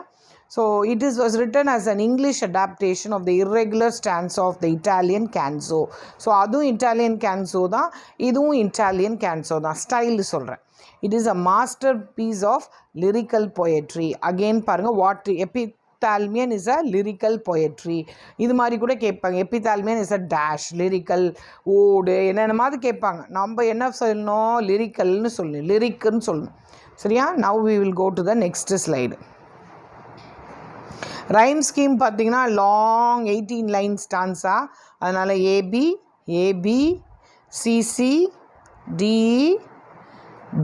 So it was written as an English adaptation of the irregular stanza of the Italian canzo. So அதுவும் இட்டாலியன் கேன்சோ தான், இதுவும் இட்டாலியன் கேன்சோ தான். ஸ்டைல் சொல்கிறேன். It is a masterpiece of lyrical poetry. Again பாருங்கள், what Epithalamion is a lyrical poetry. இது மாதிரி கூட கேட்பாங்க. Epithalamion is a dash lyrical ஓடு என்னென்ன மாதிரி கேட்பாங்க. நம்ம என்ன சொல்லணும்? லிரிக்கல்னு சொல்லணும், லிரிக்குன்னு சொல்லணும். சரியா? Now we will go to the next slide. Rhyme scheme பார்த்தீங்கன்னா லாங் 18 லைன் ஸ்டான்ஸா. அதனால் AB AB CC DE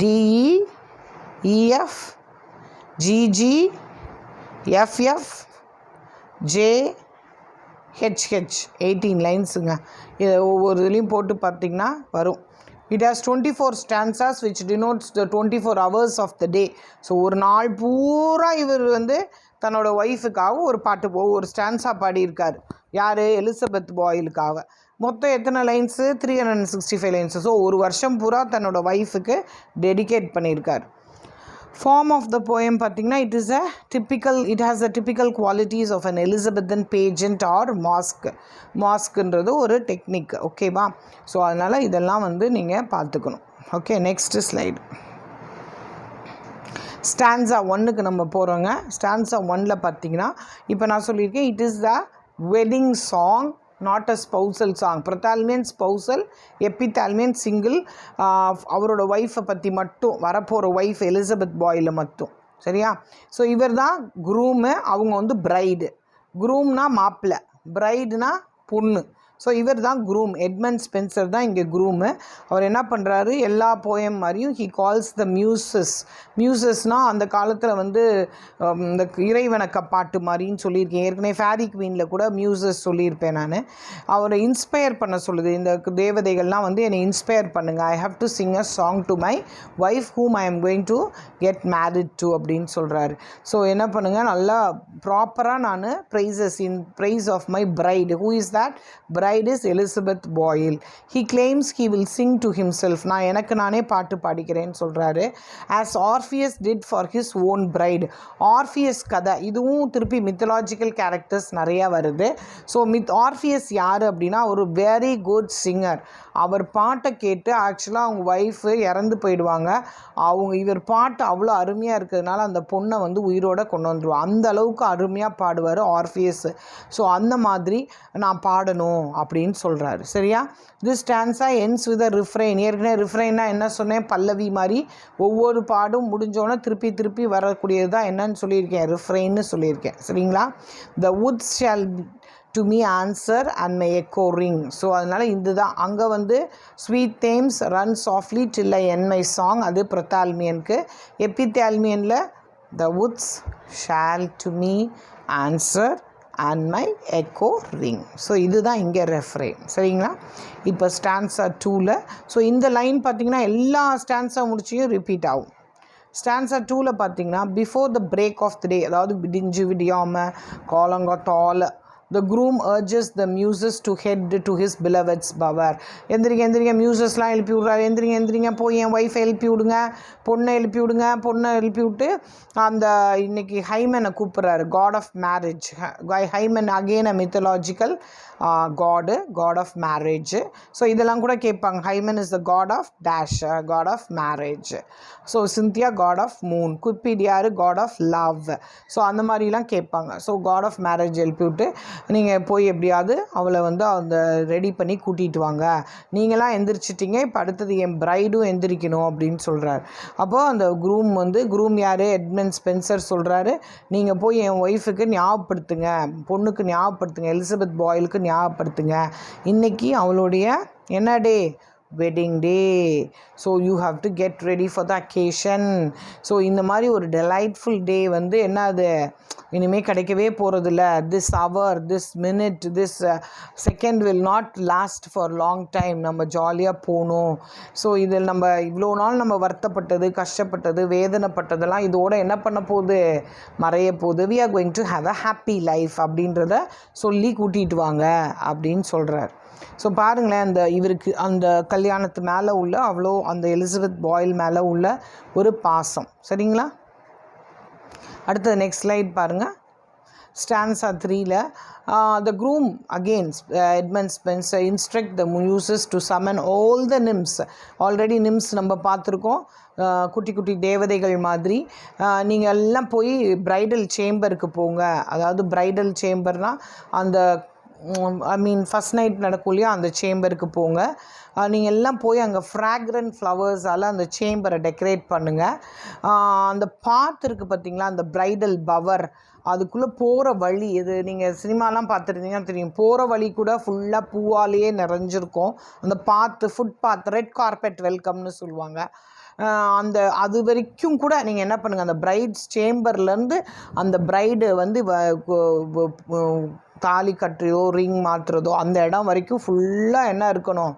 DE EF GG FF J HH 18 லைன்ஸுங்க. இதை ஒவ்வொரு இதுலேயும் போட்டு பார்த்திங்கன்னா வரும். It has 24 stanzas which denotes the 24 hours of the day. So ஒரு நாள் பூரா இவர் வந்து தன்னோட ஒய்ஃபுக்காக ஒரு பாட்டு ஒரு ஸ்டான்ஸா பாடியிருக்கார். யார்? எலிசபெத் பாயிலுக்காக. மொத்தம் எத்தனை லைன்ஸு? 365 லைன்ஸு. ஸோ ஒரு வருஷம் பூரா தன்னோட ஒய்ஃபுக்கு டெடிகேட் பண்ணியிருக்கார். ஃபார்ம் ஆஃப் த போயம் பார்த்திங்கன்னா it has a typical qualities of an Elizabethan pageant or மாஸ்க்குன்றது ஒரு டெக்னிக். ஓகேவா? ஸோ அதனால் இதெல்லாம் வந்து நீங்கள் பார்த்துக்கணும். Okay, next slide. ஸ்டான்ஸா 1க்கு நம்ம போகிறோங்க. ஸ்டான்ஸா 1ல் பார்த்திங்கன்னா இப்போ நான் சொல்லியிருக்கேன், it is the wedding song, not a spousal song. Prothalamion spousal, Epithalamion single. அவரோட ஒய்ஃபை பற்றி மட்டும், வரப்போகிற ஒய்ஃப் எலிசபெத் பாயில் மட்டும். சரியா? ஸோ இவர் தான் குரூமு, அவங்க வந்து பிரைடு. குரூம்னா மாப்பிள்ளை, பிரைடுனா பொண்ணு. ஸோ இவர் தான் குரூம். எட்மண்ட் ஸ்பென்சர் தான் இங்கே குரூமு. அவர் என்ன பண்ணுறாரு, எல்லா போயம் மாதிரியும் ஹி கால்ஸ் த மியூசஸ்னால் அந்த காலத்தில் வந்து இந்த இறைவணக்க பாட்டு மாதிரின்னு சொல்லியிருக்கேன். ஏற்கனவே ஃபேரி குவீனில் கூட மியூசஸ் சொல்லியிருப்பேன் நான். அவரை இன்ஸ்பயர் பண்ண சொல்லுது. இந்த தேவதைகள்லாம் வந்து என்னை இன்ஸ்பயர் பண்ணுங்கள். I have to sing a song to my wife whom I am going to get married to அப்படின்னு சொல்கிறாரு. ஸோ என்ன பண்ணுங்கள், நல்லா ப்ராப்பராக நான் praise of my bride. Who is that? Bride is Elizabeth Boyle. He claims he will sing to himself. நான் எனக்கு நானே பாட்டு பாடிக்கிறேன்னு சொல்கிறாரு. as Orpheus did for his own bride. Orpheus கதை, இதுவும் திருப்பி மித்தலாஜிக்கல் கேரக்டர்ஸ் நிறையா வருது. ஸோ ஆர்ஃபியஸ் யார் அப்படின்னா ஒரு வெரி குட் சிங்கர். அவர் பாட்டை கேட்டு ஆக்சுவலாக அவங்க ஒய்ஃபு இறந்து போயிடுவாங்க. இவர் பாட்டு அவ்வளோ அருமையாக இருக்கிறதுனால அந்த பொண்ணை வந்து உயிரோடு கொண்டு வந்துடுவான். அந்த அளவுக்கு அருமையாக பாடுவார் ஆர்ஃபியஸ். ஸோ அந்த மாதிரி நான் பாடணும் அப்படின்னு சொல்கிறாரு. சரியா? This stanza ends with a refrain. ஏற்கனவே ரிஃப்ரெயின்னா என்ன சொன்னேன்? பல்லவி மாதிரி ஒவ்வொரு பாடும் முடிஞ்சோன்னே திருப்பி திருப்பி வரக்கூடியது தான் என்னன்னு சொல்லியிருக்கேன், ரிஃப்ரெயின்னு சொல்லியிருக்கேன். சரிங்களா? The woods shall to me answer and my echo ring. So அதனால் இதுதான் அங்கே வந்து sweet Thames run softly till I end my song, அது ப்ரொத்தால்மியனுக்கு. எப்பித்தால்மியனில் the woods shall to me answer and my echo ring. So இதுதான் இங்கே ரெஃப்ரெயின். சரிங்களா? இப்போ ஸ்டான்ஸா 2ல் ஸோ இந்த லைன் பார்த்திங்கன்னா எல்லா ஸ்டான்ஸா முடிச்சியும் ரிப்பீட் ஆகும். ஸ்டான்ஸா 2ல் பார்த்திங்கன்னா before the break of the day, அதாவது விடிஞ்சு விடியாமல் காலங்காத்தால the groom urges the muses to head to his beloved's bower. எந்திரிங்க மியூசஸ்லாம் எழுப்பி விட்றாரு. எந்திரிங்க போய் என் ஒய்ஃபை எழுப்பி விடுங்க, பொண்ணை எழுப்பி விட்டு அந்த இன்னைக்கு ஹைமனை கூப்பிட்றாரு, god of marriage. Hymen again a mythological god of marriage. So இதெல்லாம் கூட கேட்பாங்க. Hymen is the god of dash, god of marriage. So Cynthia god of moon, Cupid யார்? God of love. ஸோ அந்த மாதிரிலாம் கேட்பாங்க. ஸோ காட் ஆஃப் மேரேஜ் எழுப்பி விட்டு நீங்கள் போய் எப்படியாவது அவளை வந்து அந்த ரெடி பண்ணி கூட்டிகிட்டு வாங்க, நீங்களாம் எந்திரிச்சிட்டிங்க, இப்போ அடுத்தது என் பிரைடும் எந்திரிக்கணும் அப்படின்னு சொல்கிறார். அப்போது அந்த குரூம் யார்? எட்மண்ட் ஸ்பென்சர் சொல்கிறாரு, நீங்கள் போய் என் ஒய்ஃபுக்கு ஞாபகப்படுத்துங்க, பொண்ணுக்கு ஞாபகப்படுத்துங்க, எலிசபெத் பாயிலுக்கு ஞாபகப்படுத்துங்க, இன்றைக்கி அவளுடைய என்ன day? Wedding day. So you have to get ready for the occasion. So இந்த மாதிரி ஒரு டெலைட்ஃபுல் டே வந்து என்ன அது இனிமேல் கிடைக்கவே போகிறதில்ல. This hour, this minute, this second will not last for long time. நம்ம ஜாலியாக போகணும். ஸோ இதில் நம்ம இவ்வளோ நாள் நம்ம வருத்தப்பட்டது, கஷ்டப்பட்டது, வேதனைப்பட்டதெல்லாம் இதோட என்ன பண்ண போகுது? மறைய போகுது. We are going to have a happy life அப்படின்றத சொல்லி கூட்டிகிட்டு வாங்க அப்படின்னு சொல்கிறார். ஸோ பாருங்களேன், இவருக்கு அந்த கல்யாணத்து மேலே உள்ள அவ்வளோ அந்த எலிசபெத் பாயில் மேலே உள்ள ஒரு பாசம். சரிங்களா? அடுத்தது நெக்ஸ்ட் ஸ்லைட் பாருங்கள். Stanza 3ல the groom again Edmund Spencer instruct the muses to summon all the nymphs. Already nymphs நம்ம பார்த்துருக்கோம், குட்டி குட்டி தேவதைகள் மாதிரி. நீங்கள் எல்லாம் போய் பிரைடல் சேம்பருக்கு போங்க. அதாவது பிரைடல் சேம்பர்னால் அந்த ஃபஸ்ட் நைட் நடக்கும் இல்லையா, அந்த சேம்பருக்கு போங்க. நீங்கள் எல்லாம் போய் அங்கே ஃப்ராக்ரன்ட் ஃப்ளவர்ஸால் அந்த சேம்பரை டெக்கரேட் பண்ணுங்கள். அந்த பாத் இருக்குது பார்த்திங்களா, அந்த பிரைடல் பவர், அதுக்குள்ளே போகிற வழி, இது நீங்கள் சினிமாலாம் பார்த்துருந்தீங்கன்னா தெரியும், போகிற வழி கூட ஃபுல்லாக பூவாலேயே நிறைஞ்சிருக்கும். அந்த ஃபுட் பாத், ரெட் கார்பெட் வெல்கம்னு சொல்லுவாங்க. அது வரைக்கும் கூட நீங்கள் என்ன பண்ணுங்கள், அந்த பிரைட்ஸ் சேம்பர்லேருந்து அந்த பிரைடு வந்து தாலி கட்டுறதோ ரிங் மாற்றுறதோ அந்த இடம் வரைக்கும் ஃபுல்லாக என்ன இருக்கணும்,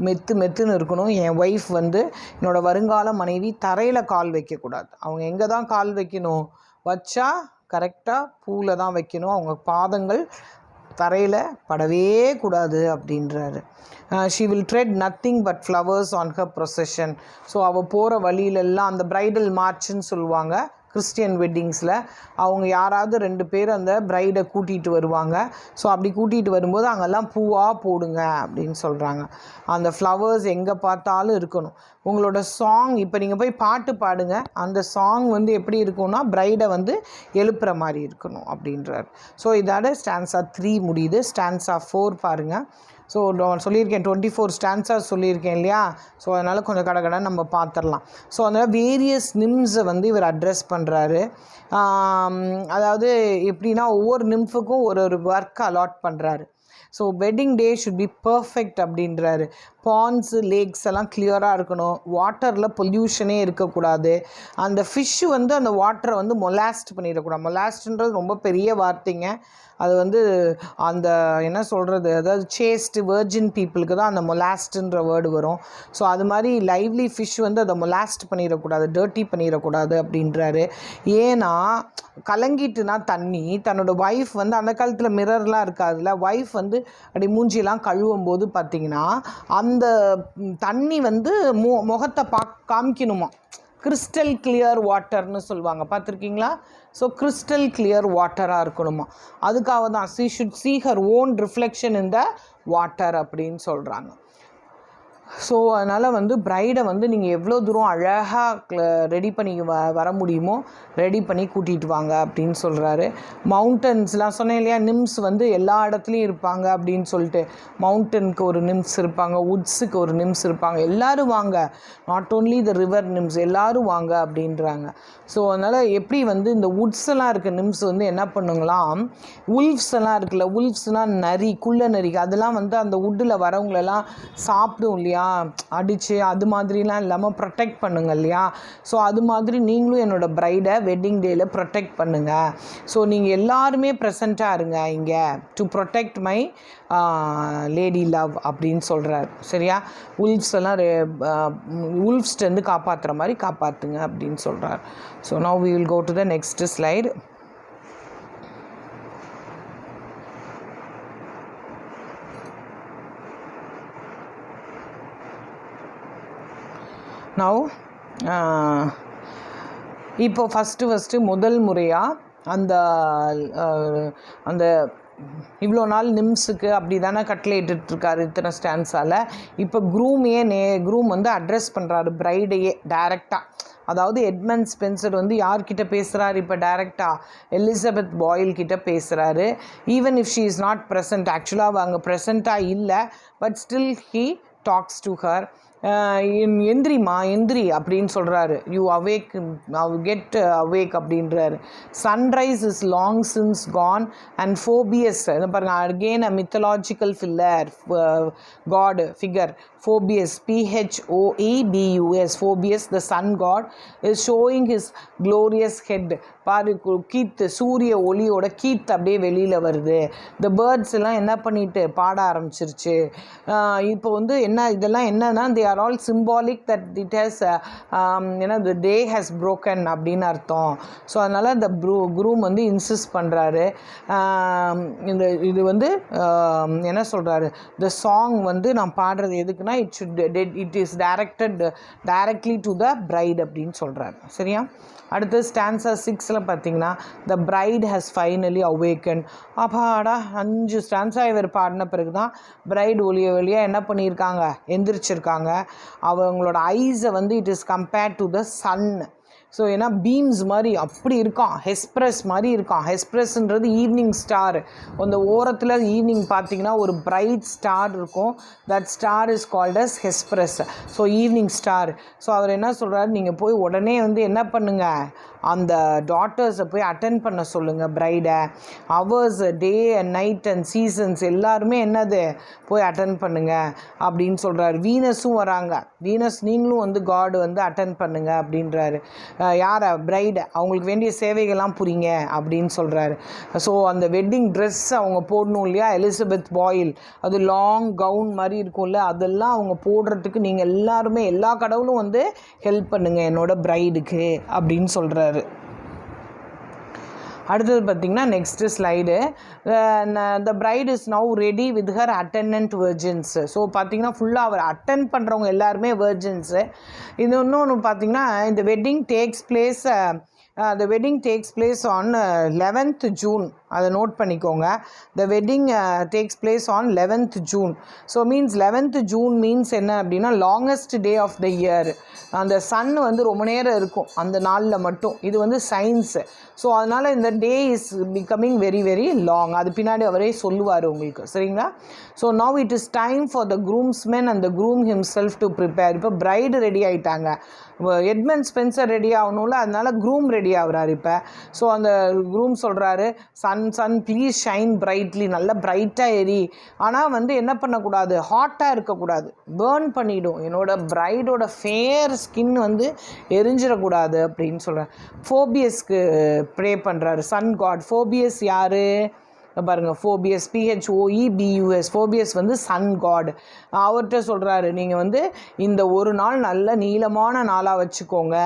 மெத்துன்னு இருக்கணும். என் ஒய்ஃப் வந்து என்னோடய வருங்கால மனைவி தரையில் கால் வைக்கக்கூடாது. அவங்க எங்கே தான் கால் வைக்கணும், வச்சா கரெக்டாக பூவில் தான் வைக்கணும். அவங்க பாதங்கள் தரையில் படவே கூடாது அப்படின்றாரு. She will thread nothing but flowers on her procession. So அவள் போகிற வழியிலெல்லாம் அந்த பிரைடல் மார்ச்சுன்னு சொல்லுவாங்க கிறிஸ்டியன் வெட்டிங்ஸில். அவங்க யாராவது 2 பேர் அந்த பிரைடை கூட்டிகிட்டு வருவாங்க. ஸோ அப்படி கூட்டிகிட்டு வரும்போது அங்கெல்லாம் பூவாக போடுங்க அப்படின்னு சொல்கிறாங்க. அந்த ஃப்ளவர்ஸ் எங்கே பார்த்தாலும் இருக்கணும். உங்களோட சாங், இப்போ நீங்கள் போய் பாட்டு பாடுங்க, அந்த சாங் வந்து எப்படி இருக்கும்னா பிரைடை வந்து எழுப்புற மாதிரி இருக்கணும் அப்படின்றார். ஸோ இதோட ஸ்டான்ஸா 3 முடியுது. ஸ்டான்ஸா 4 பாருங்கள். ஸோ நான் சொல்லியிருக்கேன் 24 ஸ்டான்ஸாஸ் சொல்லியிருக்கேன் இல்லையா, ஸோ அதனால் கொஞ்சம் கடை நம்ம பார்த்துடலாம். ஸோ அதனால் வேரியஸ் நிம்ஸை வந்து இவர் அட்ரெஸ் பண்ணுறாரு. அதாவது எப்படின்னா ஒவ்வொரு நிம்ஃபுக்கும் ஒரு ஒர்க் அலாட் பண்ணுறாரு. So wedding day should be perfect அப்படின்றாரு. பாண்ட்ஸு லேக்ஸ் எல்லாம் கிளியராக இருக்கணும். வாட்டரில் பொல்யூஷனே இருக்கக்கூடாது. அந்த ஃபிஷ்ஷு வந்து அந்த வாட்டரை வந்து மொலாஸ்ட் பண்ணிடக்கூடாது. மொலாஸ்ட்ன்றது ரொம்ப பெரிய வார்த்தைங்க. அது வந்து அந்த என்ன சொல்கிறது, அதாவது சேஸ்ட் வெர்ஜின் பீப்புளுக்கு தான் அந்த மொலாஸ்ட்ன்ற வேர்டு வரும். ஸோ அது மாதிரி லைவ்லி ஃபிஷ் வந்து அதை மொலாஸ்ட் பண்ணிடக்கூடாது, டர்ட்டி பண்ணிடக்கூடாது அப்படின்றாரு. ஏன்னா கலங்கிட்டுனா தண்ணி, தன்னோட ஒய்ஃப் வந்து அந்த காலத்தில் மிரர்லாம் இருக்காதுல்ல, ஒய்ஃப் வந்து அப்படி மூஞ்சியெல்லாம் கழுவும் போது பார்த்திங்கன்னா அந்த தண்ணி வந்து முகத்தை காமிக்கணுமா. கிறிஸ்டல் கிளியர் வாட்டர்னு சொல்லுவாங்க, பார்த்துருக்கீங்களா? ஸோ கிறிஸ்டல் கிளியர் வாட்டராக இருக்கணுமா. அதுக்காக தான் she should see her own reflection in the water அப்படின்னு சொல்கிறாங்க. ஸோ அதனால் வந்து பிரைடை வந்து நீங்கள் எவ்வளோ தூரம் அழகாக ரெடி பண்ணி வர முடியுமோ ரெடி பண்ணி கூட்டிகிட்டு வாங்க அப்படின்னு சொல்கிறாரு. மவுண்டன்ஸ்லாம் சொன்னேன் இல்லையா, நிம்ஸ் வந்து எல்லா இடத்துலையும் இருப்பாங்க அப்படின்னு சொல்லிட்டு. மவுண்டனுக்கு ஒரு நிம்ஸ் இருப்பாங்க, உட்ஸுக்கு ஒரு நிம்ஸ் இருப்பாங்க. எல்லோரும் வாங்க, நாட் ஓன்லி த ரிவர் நிம்ஸ், எல்லோரும் வாங்க அப்படின்றாங்க. ஸோ அதனால் எப்படி வந்து இந்த உட்ஸ் எல்லாம் இருக்க நிம்ஸ் வந்து என்ன பண்ணுங்களாம், உல்ஃப்ஸ் எல்லாம் இருக்குல்ல, உல்ஃப்ஸ்னால் நரி, குள்ள நரி, அதெல்லாம் வந்து அந்த உட்டில் வரவங்களெல்லாம் சாப்பிடும் இல்லையா, அடித்து, அது மாதிரிலாம் இல்லாமல் ப்ரொடெக்ட் பண்ணுங்க இல்லையா. ஸோ அது மாதிரி நீங்களும் என்னோடய பிரைடை வெட்டிங் டேயில் ப்ரொடெக்ட் பண்ணுங்கள். ஸோ நீங்கள் எல்லாருமே ப்ரெசண்ட்டாக இருங்க இங்கே to protect my lady love அப்படின்னு சொல்கிறார். சரியா, உல்ஃப்ஸ் எல்லாம் உல்ஃப்ஸ்டேருந்து காப்பாற்றுற மாதிரி காப்பாற்றுங்க அப்படின்னு சொல்கிறார். So now we will go to the next slide. Now இப்போ ஃபஸ்ட்டு முதல் முறையாக அந்த அந்த இவ்வளோ நாள் நிம்ஸுக்கு அப்படி தானே கட்டளை இட்டுருக்காரு இத்தனை ஸ்டான்ஸால். இப்போ க்ரூம் வந்து அட்ரெஸ் பண்ணுறாரு பிரைடையே டைரெக்டாக. அதாவது எட்மண்ட் ஸ்பென்சர் வந்து யார்கிட்ட பேசுகிறாரு இப்போ டைரெக்டாக, எலிசபெத் பாயில் கிட்ட பேசுகிறாரு. Even if she is not present, ஆக்சுவலாக அங்கே ப்ரெசண்ட்டாக இல்லை, but still he talks to her. எந்திரிமா எந்திரி அப்படின்னு சொல்கிறாரு. யூ அவேக், கெட் அவேக் அப்படின்றாரு. Sunrise is long since gone and Phoebus, பாருங்கள் again a mythological god figure. Phoebus, Phoebus, Phoebus the sun god is showing his glorious head. பாரு கீத்து, சூரிய ஒளியோட கீத்து அப்படியே வெளியில் வருது. இந்த பேர்ட்ஸ் எல்லாம் என்ன பண்ணிட்டு பாட ஆரம்பிச்சிருச்சு. இப்போ வந்து என்ன இதெல்லாம் என்னன்னா, they are all symbolic that it has the day has broken அப்படின்னு அர்த்தம். ஸோ அதனால் இந்த குரூம் வந்து இன்சிஸ்ட் பண்ணுறாரு. இது வந்து என்ன சொல்கிறாரு, இந்த சாங் வந்து நான் பாடுறது எதுக்குன்னா it is directly to the bride அப்படின்னு சொல்கிறாரு. சரியா? அடுத்து ஸ்டான்ஸா 6ல் பார்த்தீங்கன்னா the bride has finally awaken. அப்பாடா 5 ஸ்டான்ஸா இவர் பாடின பிறகு தான் பிரைட் ஒளியாக என்ன பண்ணியிருக்காங்க, எந்திரிச்சிருக்காங்க. அவங்களோட ஐஸை வந்து it is compared to the sun. So ஏன்னா பீம்ஸ் மாதிரி அப்படி இருக்கான், ஹெஸ்ப்ரெஸ் மாதிரி இருக்கான். ஹெஸ்ப்ரெஸ்ன்றது ஈவினிங் ஸ்டார். அந்த ஓரத்தில் ஈவினிங் பார்த்தீங்கன்னா ஒரு பிரைட் ஸ்டார் இருக்கும். That star is called as Hesperus. So evening star. So அவர் என்ன சொல்கிறாரு, நீங்கள் போய் உடனே வந்து என்ன பண்ணுங்கள், அந்த டாட்டர்ஸை போய் அட்டென்ட் பண்ண சொல்லுங்கள் பிரைடை. Hours, day and night and seasons எல்லாருமே என்னது போய் அட்டென்ட் பண்ணுங்கள் அப்படின்னு சொல்கிறாரு. வீனஸும் வராங்க. வீனஸ் நீங்களும் வந்து காடு வந்து அட்டென்ட் பண்ணுங்கள் அப்படின்றாரு. யாரை, பிரைடை. அவங்களுக்கு வேண்டிய சேவைகள்லாம் புரியுங்க அப்படின்னு சொல்கிறாரு. ஸோ அந்த வெட்டிங் ட்ரெஸ் அவங்க போடணும் இல்லையா, எலிசபெத் பாயில், அது லாங் கவுன் மாதிரி இருக்கும்ல, அதெல்லாம் அவங்க போடுறதுக்கு நீங்கள் எல்லாருமே எல்லா கடவுளும் வந்து ஹெல்ப் பண்ணுங்கள் என்னோட பிரைடுக்கு அப்படின்னு சொல்கிறாரு. அடுத்தது பார்த்திங்கன்னா next slide. The bride is now ready with her attendant virgins. So பார்த்திங்கன்னா ஃபுல்லாக அவர் அட்டென்ட் பண்ணுறவங்க எல்லாருமே வெர்ஜின்ஸு. இது இன்னொன்று பார்த்திங்கன்னா இந்த wedding takes place on 11th June. அதை நோட் பண்ணிக்கோங்க. The wedding takes place on 11th June. So means 11th June means என்ன அப்படின்னா longest day of the year. அந்த சன் வந்து ரொம்ப நேரம் இருக்கும் அந்த நாளில் மட்டும். இது வந்து சயின்ஸு. ஸோ அதனால் இந்த day is becoming very very long. அது பின்னாடி அவரே சொல்லுவார் உங்களுக்கு. சரிங்களா? So now it is time for the groomsmen and the groom himself to prepare. இப்போ பிரைடு ரெடி ஆகிட்டாங்க. எட்மண்ட் ஸ்பென்சர் ரெடி ஆகணும்ல, அதனால க்ரூம் ரெடி ஆகுறாரு இப்போ. ஸோ அந்த க்ரூம் சொல்கிறாரு, சன் ப்ளீஸ் ஷைன் பிரைட்லி, நல்லா பிரைட்டாக எரி. ஆனால் வந்து என்ன பண்ணக்கூடாது, ஹாட்டாக இருக்கக்கூடாது, பேர்ன் பண்ணிவிடும். என்னோட பிரைடோட ஃபேர் ஸ்கின் வந்து எரிஞ்சிடக்கூடாது அப்படின்னு சொல்கிறேன். ஃபோபியஸ்க்கு ப்ரே பண்ணுறாரு சன் காட். ஃபோபியஸ் யார் பாருங்கள், ஃபோபியஸ், PHOEBUS. ஃபோபியஸ் வந்து சன் காட். அவர்கிட்ட சொல்கிறாரு, நீங்கள் வந்து இந்த ஒரு நாள் நல்ல நீளமான நாளாக வச்சுக்கோங்க.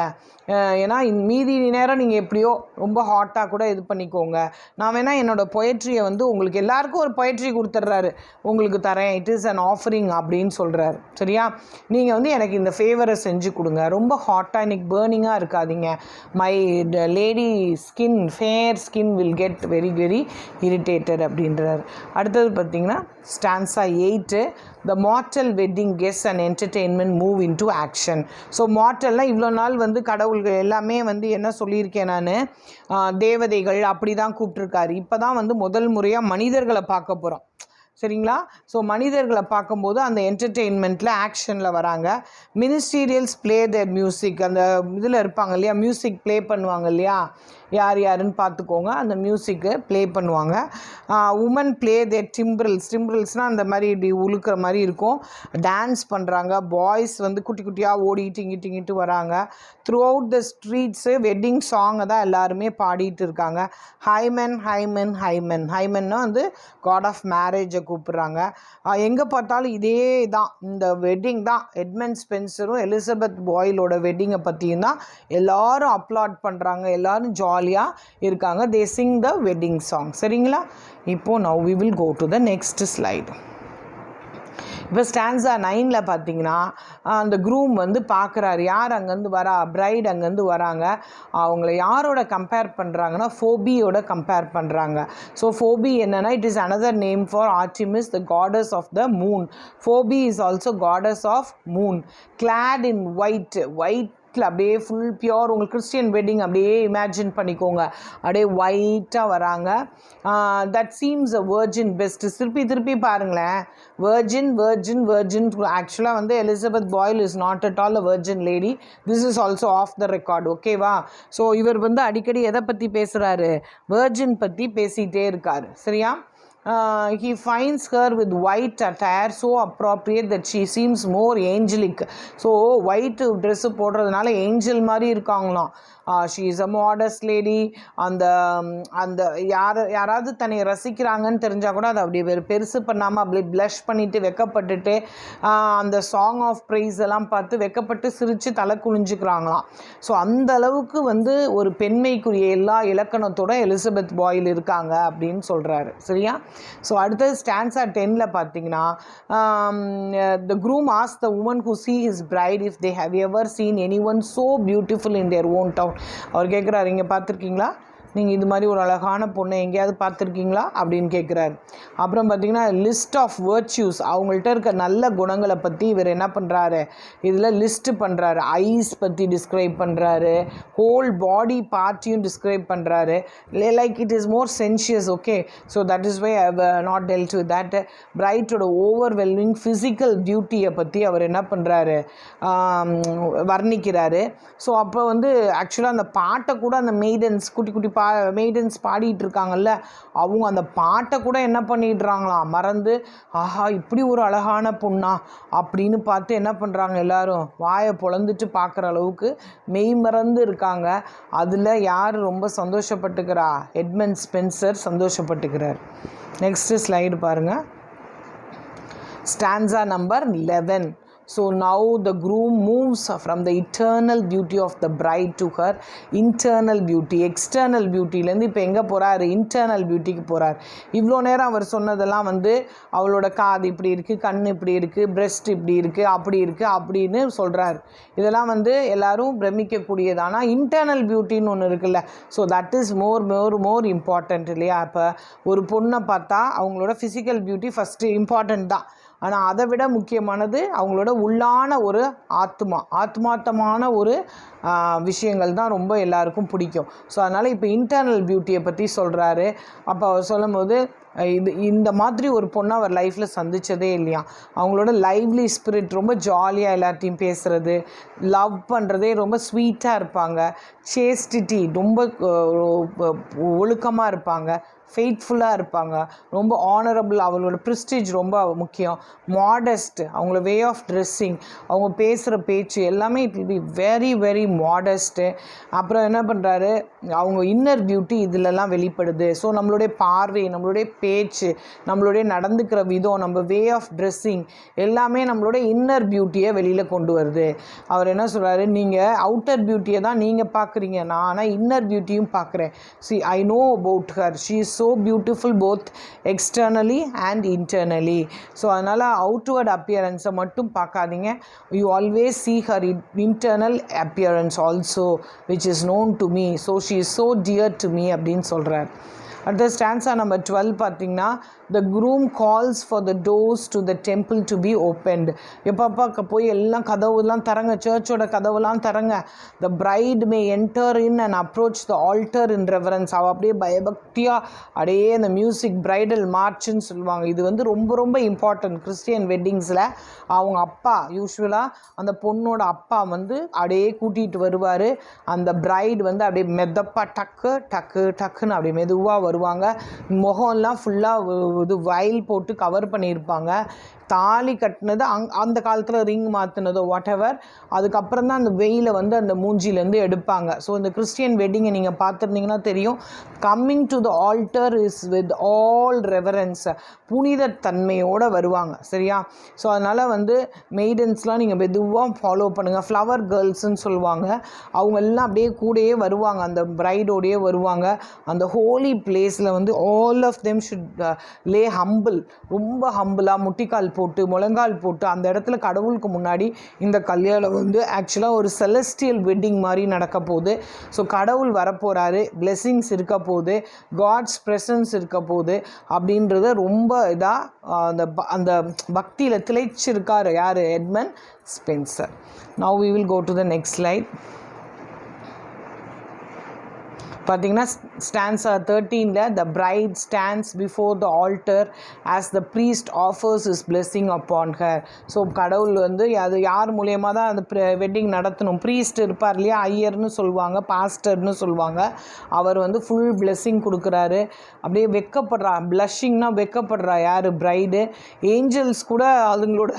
ஏன்னா மீதி நேரம் நீங்கள் எப்படியோ ரொம்ப ஹாட்டாக கூட இது பண்ணிக்கோங்க. நான் வேணால் என்னோடய பொயட்ரியை வந்து உங்களுக்கு எல்லாருக்கும் ஒரு பொயட்ரி கொடுத்துட்றாரு, உங்களுக்கு தரேன், இட் இஸ் அன் ஆஃபரிங் அப்படின்னு சொல்கிறாரு. சரியா? நீங்கள் வந்து எனக்கு இந்த ஃபேவரை செஞ்சு கொடுங்க, ரொம்ப ஹாட்டாக இன்றைக்கி பேர்னிங்காக இருக்காதீங்க. My lady skin, fair skin will get very very irritated அப்படின்றார். அடுத்தது பார்த்திங்கன்னா stanza 8. The mortal wedding guest and entertainment move in to action. So மார்டல்னால் இவ்வளோ நாள் வந்து கடவுள்கள் எல்லாமே வந்து என்ன சொல்லியிருக்கேன் நான், தேவதைகள் அப்படி தான் கூப்பிட்ருக்காரு. இப்போ தான் வந்து முதல் முறையாக மனிதர்களை பார்க்க போகிறோம். சரிங்களா? ஸோ மனிதர்களை பார்க்கும்போது அந்த என்டர்டெயின்மெண்ட்டில் ஆக்ஷனில் வராங்க. மினிஸ்டீரியல்ஸ் ப்ளே தேர் மியூசிக். அந்த இதில் இருப்பாங்க இல்லையா, மியூசிக் ப்ளே பண்ணுவாங்க இல்லையா, யாருன்னு பார்த்துக்கோங்க. அந்த மியூசிக்கு ப்ளே பண்ணுவாங்க. உமன் ப்ளே தேர் டிம்பிள்ஸ்னால் அந்த மாதிரி இப்படி உழுக்கிற மாதிரி இருக்கும், டான்ஸ் பண்ணுறாங்க. பாய்ஸ் வந்து குட்டி குட்டியாக ஓடிட்டு இங்கிட்டு வராங்க. Through out the streets wedding சாங்கை தான் எல்லாருமே பாடிட்டு இருக்காங்க. Hymen hymen hymen. ஹைமன்னா வந்து காட் ஆஃப் மேரேஜை கூப்பிட்றாங்க. எங்கே பார்த்தாலும் இதே தான், இந்த வெட்டிங் தான். எட்மண்ட் ஸ்பென்சரும் எலிசபெத் பாயிலோட வெட்டிங்கை பற்றியும் தான் எல்லோரும் அப்லாட் பண்ணுறாங்க, எல்லோரும் ஜாலியாக இருக்காங்க. They sing the wedding song. சரிங்களா? இப்போது now we will go to the next slide. இப்போ ஸ்டான்ஸா 9ல் பார்த்தீங்கன்னா அந்த க்ரூம் வந்து பார்க்குறாரு, யார் அங்கேருந்து வரா, பிரைட் அங்கேருந்து வராங்க. அவங்கள யாரோட கம்பேர் பண்ணுறாங்கன்னா ஃபோபியோட கம்பேர் பண்ணுறாங்க. ஸோ ஃபோபி என்னென்னா it is another name for Artemis, the goddess of the moon. Phoebe is also goddess of moon. Clad in white அப்படியே ஃபுல் பியோர். உங்களுக்கு கிறிஸ்டியன் வெட்டிங் அப்படியே இமேஜின் பண்ணிக்கோங்க, அப்படியே ஒயிட்டாக வராங்க. That seems a virgin best. திருப்பி பாருங்களேன், வெர்ஜின். ஆக்சுவலாக வந்து Elizabeth Boyle is not at all a virgin lady. This is also off the record. ஓகேவா? ஸோ இவர் வந்து அடிக்கடி எதை பற்றி பேசுகிறாரு, வெர்ஜின் பற்றி பேசிகிட்டே இருக்கார். சரியா? he finds her with white attire so appropriate that she seems more angelic. So white dress போடுறதுனால ஏஞ்சல் மாதிரி இருக்காங்களாம். She is a modest lady. அந்த அந்த யாராவது தன்னை ரசிக்கிறாங்கன்னு தெரிஞ்சால் கூட அதை அப்படி பெருசு பண்ணாமல் அப்படி ப்ளஷ் பண்ணிவிட்டு வெக்கப்பட்டுட்டு அந்த சாங் ஆஃப் ப்ரைஸ் எல்லாம் பார்த்து வெக்கப்பட்டு சிரித்து தலை குனிஞ்சுக்கிறாங்களாம். ஸோ அந்த அளவுக்கு வந்து ஒரு பெண்மைக்குரிய எல்லா இலக்கணத்தோட எலிசபெத் பாயில் இருக்காங்க அப்படின்னு சொல்கிறாரு. சரியா? ஸோ அடுத்தது ஸ்டான்ஸா 10ல் பார்த்தீங்கன்னா, the groom asked the woman who see his bride if they have ever seen anyone so beautiful in their own town. அவர் கேட்குறாரு, இங்கே பார்த்துருக்கீங்களா, நீங்கள் இது மாதிரி ஒரு அழகான பொண்ணை எங்கேயாவது பார்த்துருக்கீங்களா அப்படின்னு கேட்குறாரு. அப்புறம் பார்த்திங்கன்னா லிஸ்ட் ஆஃப் வேர்ச்சியூஸ், அவங்கள்ட்ட இருக்க நல்ல குணங்களை பற்றி இவர் என்ன பண்ணுறாரு, இதில் லிஸ்ட்டு பண்ணுறாரு. ஐஸ் பற்றி டிஸ்கிரைப் பண்ணுறாரு, ஹோல் பாடி பார்ட்டியும் டிஸ்கிரைப் பண்ணுறாரு. Like it is more sensuous. Okay, so that is why I have not dealt with that. பிரைட்டோட ஓவர்வெல்மிங் ஃபிசிக்கல் பியூட்டியை பற்றி அவர் என்ன பண்ணுறாரு, வர்ணிக்கிறாரு. ஸோ அப்போ வந்து ஆக்சுவலாக அந்த பாட்டை கூட அந்த மெய்டன்ஸ் குட்டி குட்டி மெய்டன்ஸ் பாடிட்டு இருக்காங்கல்ல, அவங்க அந்த பாட்டை கூட என்ன பண்ணிடுறாங்களாம், மறந்து ஆஹா இப்படி ஒரு அழகான பொண்ணா அப்படின்னு பார்த்து என்ன பண்ணுறாங்க, எல்லாரும் வாயை பொழந்துட்டு பார்க்குற அளவுக்கு மெய் மறந்து இருக்காங்க. அதில் யார் ரொம்ப சந்தோஷப்பட்டுக்கிறா, எட்மண்ட் ஸ்பென்சர் சந்தோஷப்பட்டுக்கிறார். நெக்ஸ்ட்டு ஸ்லைடு பாருங்கள். Stanza number 11. So now the groom moves from the eternal beauty of the bride to her internal beauty. external beautyலேருந்து இப்போ எங்கே போகிறார், இன்டர்னல் பியூட்டிக்கு போகிறார். இவ்வளோ நேரம் அவர் சொன்னதெல்லாம் வந்து அவளோட காது இப்படி இருக்குது, கண் இப்படி இருக்குது, பிரெஸ்ட் இப்படி இருக்குது, அப்படி இருக்குது அப்படின்னு சொல்கிறார். இதெல்லாம் வந்து எல்லோரும் பிரமிக்கக்கூடியதானா இன்டர்னல் பியூட்டின்னு ஒன்று இருக்குல்ல. So that is more important இல்லையா? இப்போ ஒரு பொண்ணை பார்த்தா அவங்களோட ஃபிசிக்கல் பியூட்டி ஃபஸ்ட்டு இம்பார்ட்டண்ட் தான். ஆனால் அதை விட முக்கியமானது அவங்களோட உள்ளான ஒரு ஆத்மார்த்தமான ஒரு விஷயங்கள் தான் ரொம்ப எல்லாருக்கும் பிடிக்கும். ஸோ அதனால் இப்போ இன்டர்னல் பியூட்டியை பற்றி சொல்கிறாரு. அப்போ அவர் சொல்லும் போது இந்த மாதிரி ஒரு பொண்ணை அவர் லைஃப்பில் சந்தித்ததே இல்லையா. அவங்களோட லைவ்லி ஸ்பிரிட், ரொம்ப ஜாலியாக எல்லாத்தையும் பேசுகிறது, லவ் பண்ணுறதே ரொம்ப ஸ்வீட்டாக இருப்பாங்க, சேஸ்டிட்டி ரொம்ப ஒழுக்கமாக இருப்பாங்க, ஃபெய்த்ஃபுல்லாக இருப்பாங்க, ரொம்ப ஆனரபிள், அவங்களோட ப்ரிஸ்டீஜ் ரொம்ப முக்கியம், மாடஸ்ட், அவங்களோட வே ஆஃப் ட்ரெஸ்ஸிங், அவங்க பேசுகிற பேச்சு எல்லாமே it will be very very modest. அப்புறம் என்ன பண்ணுறாரு, அவங்க இன்னர் பியூட்டி இதிலெல்லாம் வெளிப்படுது. ஸோ நம்மளுடைய பார்வை, நம்மளுடைய பேச்சு, நம்மளுடைய நடந்துக்கிற விதம், நம்ம வே ஆஃப் ட்ரெஸ்ஸிங் எல்லாமே நம்மளுடைய இன்னர் பியூட்டியை வெளியில் கொண்டு வருது. அவர் என்ன சொல்கிறாரு, நீங்கள் அவுட்டர் பியூட்டியை தான் நீங்கள் பார்க்குறீங்க, நான் ஆனால் இன்னர் பியூட்டியும் பார்க்குறேன். See, I know about her, she is so beautiful both externally and internally. So அதனால் அவுட்வர்ட் அப்பியரன்ஸை மட்டும் பார்க்காதீங்க, you always see her internal appearance also which is known to me, so she is so dear to me அப்படின்னு சொல்கிறார். அடுத்த stanza number 12 பார்த்திங்கன்னா, the groom calls for the doors to the temple to be opened. எப்பப்பா போய் எல்லாம் கதவுலாம் தரங்க, சர்ச்சோட கதவுலாம் தரங்க. the bride may enter in and approach the altar in reverence. அவள் அப்படியே பயபக்தியாக அப்படியே அந்த மியூசிக் பிரைடல் மார்ச்சுன்னு சொல்லுவாங்க. இது வந்து ரொம்ப ரொம்ப இம்பார்ட்டன்ட் கிறிஸ்டியன் வெட்டிங்ஸில். அவங்க அப்பா யூஸ்வலாக அந்த பொண்ணோட அப்பா வந்து அப்படியே கூட்டிகிட்டு வருவார். அந்த பிரைடு வந்து அப்படியே மெதப்பா டக்கு டக்கு டக்குன்னு அப்படியே மெதுவாக வருவாங்க. முகம்லாம் ஃபுல்லாக இது வயல் போட்டு கவர் பண்ணியிருப்பாங்க. தாலி கட்டினது அந்த காலத்தில் ரிங் மாற்றினதோ வாட் எவர், அதுக்கப்புறம் தான் அந்த வெயிலை வந்து அந்த மூஞ்சிலேருந்து எடுப்பாங்க. ஸோ இந்த கிறிஸ்டியன் வெட்டிங்கை நீங்கள் பார்த்துருந்தீங்கன்னா தெரியும். Coming to the alter is with all reverence, புனித தன்மையோடு வருவாங்க. சரியா? ஸோ அதனால் வந்து மெய்டன்ஸ்லாம் நீங்கள் மெதுவாக ஃபாலோ பண்ணுங்கள். ஃப்ளவர் கேர்ள்ஸ்ன்னு சொல்லுவாங்க, அவங்க எல்லாம் அப்படியே கூடயே வருவாங்க, அந்த பிரைடோடையே வருவாங்க. அந்த ஹோலி பிளேஸில் வந்து all of them should lay humble, ரொம்ப ஹம்பிளாக முட்டிக்கால் போட்டு முழங்கால் போட்டு அந்த இடத்துல கடவுளுக்கு முன்னாடி இந்த கல்யாணம் வந்து ஆக்சுவலாக ஒரு செலஸ்டியல் வெட்டிங் மாதிரி நடக்க போகுது. ஸோ கடவுள் வரப்போகிறாரு, பிளெஸ்ஸிங்ஸ் இருக்க போகுது, காட்ஸ் ப்ரெசன்ஸ் இருக்க போகுது அப்படின்றத ரொம்ப இதாக அந்த பக்தியில் திளைச்சிருக்கார் யார், Edmund Spenser. Now we will go to the next slide. பார்த்தீங்கன்னா ஸ்டான்ஸா 13ல the bride stands before the altar as the priest offers his blessing upon her. So கடவுள் வந்து அது யார் மூலியமாக தான் அந்த வெட்டிங் நடத்தணும், ப்ரீஸ்ட் இருப்பார் இல்லையா, ஐயர்னு சொல்லுவாங்க, பாஸ்டர்னு சொல்லுவாங்க, அவர் வந்து ஃபுல் பிளெஸ்ஸிங் கொடுக்குறாரு. அப்படியே வெக்கப்படுறா, ப்ளஷிங்னா வெக்கப்படுறா யார், பிரைடு. ஏஞ்சல்ஸ் கூட அதுங்களோட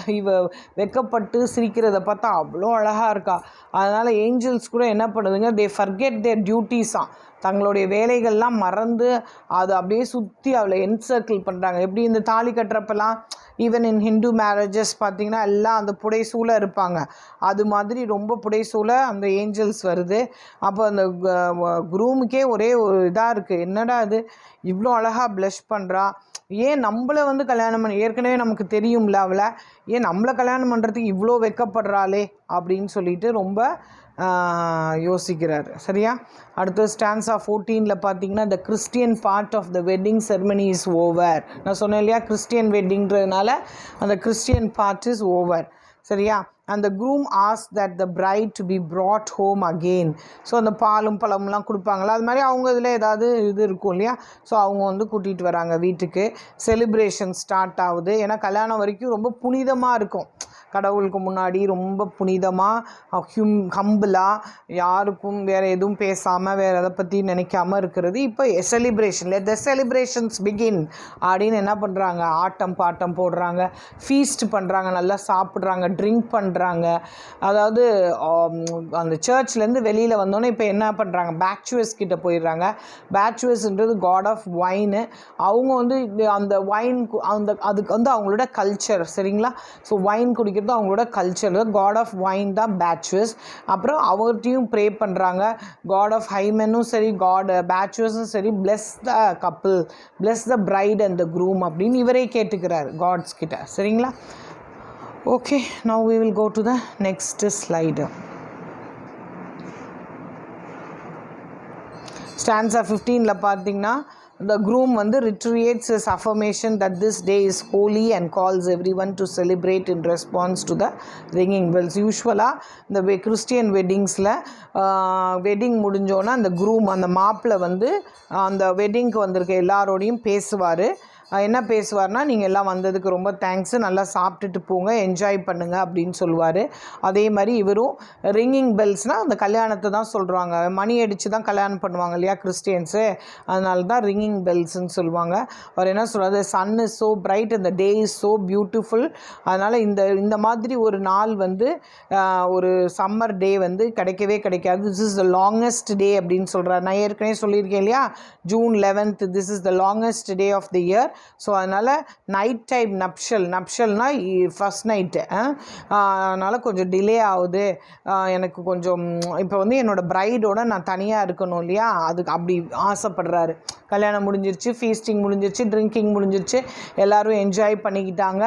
வெக்கப்பட்டு சிரிக்கிறத பார்த்தா அவ்வளோ அழகாக இருக்கா. அதனால் ஏஞ்சல்ஸ் கூட என்ன பண்ணுதுங்க, தே ஃபர்கெட் தேர் டியூட்டிஸாம், தங்களுடைய வேலைகள்லாம் மறந்து அது அப்படியே சுற்றி அவளை என்சர்க்கிள் பண்ணுறாங்க. எப்படி இந்த தாலி கட்டுறப்பெல்லாம் ஈவன் இன் ஹிந்து மேரேஜஸ் பார்த்திங்கன்னா எல்லாம் அந்த புடைசூழ இருப்பாங்க, அது மாதிரி ரொம்ப புடைசூழ அந்த ஏஞ்சல்ஸ் வருது. அப்போ அந்த குரூமுக்கே ஒரே ஒரு இதாக இருக்குது, என்னடா அது இவ்வளோ அழகாக ப்ளஷ் பண்ணுறா, ஏன் நம்மளை வந்து கல்யாணம் பண்ணி, ஏற்கனவே நமக்கு தெரியும்ல அவளை, ஏன் நம்மளை கல்யாணம் பண்ணுறதுக்கு இவ்வளோ வெக்கப்படுறாளே அப்படின்னு சொல்லிட்டு ரொம்ப யோசிக்கிறார். சரியா? அடுத்து ஸ்டான்ஸா 14ல் பார்த்தீங்கன்னா the Christian part of the wedding ceremony is over. நான் சொன்னேன் இல்லையா, கிறிஸ்டியன் வெட்டிங்கிறதுனால அந்த கிறிஸ்டியன் part is over. சரியா? and the groom asked that the bride to be brought home again. So அந்த பாலும் பழம்லாம் கொடுப்பாங்களா, அது மாதிரி அவங்க இதில் ஏதாவது இது இருக்கும் இல்லையா, ஸோ அவங்க வந்து கூட்டிகிட்டு வராங்க வீட்டுக்கு. செலிப்ரேஷன் ஸ்டார்ட் ஆகுது. ஏன்னா கல்யாணம் வரைக்கும் ரொம்ப புனிதமாக இருக்கும், கடவுளுக்கு முன்னாடி ரொம்ப புனிதமாக ஹம்பிளாக யாருக்கும் வேறு எதுவும் பேசாமல் வேறு எதை பற்றி நினைக்காமல் இருக்கிறது. இப்போ celebration, let the celebrations begin அப்படின்னு என்ன பண்ணுறாங்க, ஆட்டம் பாட்டம் போடுறாங்க, ஃபீஸ்ட் பண்ணுறாங்க, நல்லா சாப்பிட்றாங்க, ட்ரிங்க் பண்ணுறாங்க. அதாவது அந்த சர்ச்லேருந்து வெளியில் வந்தோன்னே இப்போ என்ன பண்ணுறாங்க, பேச்சுவர்ஸ் கிட்ட போயிடுறாங்க. பேச்சுவர்ஸ்ன்றது காட் ஆஃப் வைனு. அவங்க வந்து அந்த வைன் அதுக்கு வந்து அவங்களோட கல்ச்சர். சரிங்களா? ஸோ வைன் குடிக்கிறது அவங்களோட கல்ச்சர், காட் ஆஃப் வைன் தான் பேச்சுவர்ஸ். அப்புறம் அவர்கிட்டையும் ப்ரே பண்ணுறாங்க, காட் ஆஃப் ஹைமனும் சரி பேச்சுவர்ஸும் சரி, bless the couple, bless the bride and the groom அப்படின்னு இவரே கேட்டுக்கிறார் காட்ஸ் கிட்ட. சரிங்களா? Okay, now we will go to the next slide. Stanza 15ல் பார்த்தீங்கன்னா the groom வந்து reiterates his affirmation that this day is holy and calls everyone to celebrate in response to the ringing bells. யூஸ்வலாக இந்த Christian வெட்டிங்ஸில் wedding முடிஞ்சோன்னா அந்த groom, அந்த மாப்பிள்ளை வந்து அந்த வெட்டிங்க்கு வந்திருக்க எல்லாரோடையும் பேசுவார். என்ன பேசுவார்னா, நீங்கள் எல்லாம் வந்ததுக்கு ரொம்ப தேங்க்ஸு, நல்லா சாப்பிட்டுட்டு போங்க, என்ஜாய் பண்ணுங்கள் அப்படின்னு சொல்லுவார். அதே மாதிரி இவரும் ரிங்கிங் பெல்ஸ்னால் அந்த கல்யாணத்தை தான் சொல்கிறாங்க, மணி அடித்து தான் கல்யாணம் பண்ணுவாங்க இல்லையா கிறிஸ்டியன்ஸு, அதனால தான் ரிங்கிங் பெல்ஸ்ன்னு சொல்லுவாங்க. அவர் என்ன சொல்கிறாரு, sun is so bright and the day is so beautiful. அதனால் இந்த மாதிரி ஒரு நாள் வந்து ஒரு சம்மர் டே வந்து கிடைக்கவே கிடைக்காது. This is the longest day அப்படின்னு சொல்கிறார். நான் ஏற்கனவே சொல்லியிருக்கேன் இல்லையா, June 11th, this is the longest day of the year. So அதனால் நைட் டைம் நப்ஷல்னால் ஃபஸ்ட் நைட்டு, அதனால் கொஞ்சம் டிலே ஆகுது, எனக்கு கொஞ்சம் இப்போ வந்து என்னோடய ப்ரைடோட நான் தனியாக இருக்கணும் இல்லையா, அதுக்கு அப்படி ஆசைப்படுறாரு. கல்யாணம் முடிஞ்சிருச்சு, ஃபீஸ்டிங் முடிஞ்சிருச்சு, ட்ரிங்கிங் முடிஞ்சிருச்சு, எல்லோரும் என்ஜாய் பண்ணிக்கிட்டாங்க.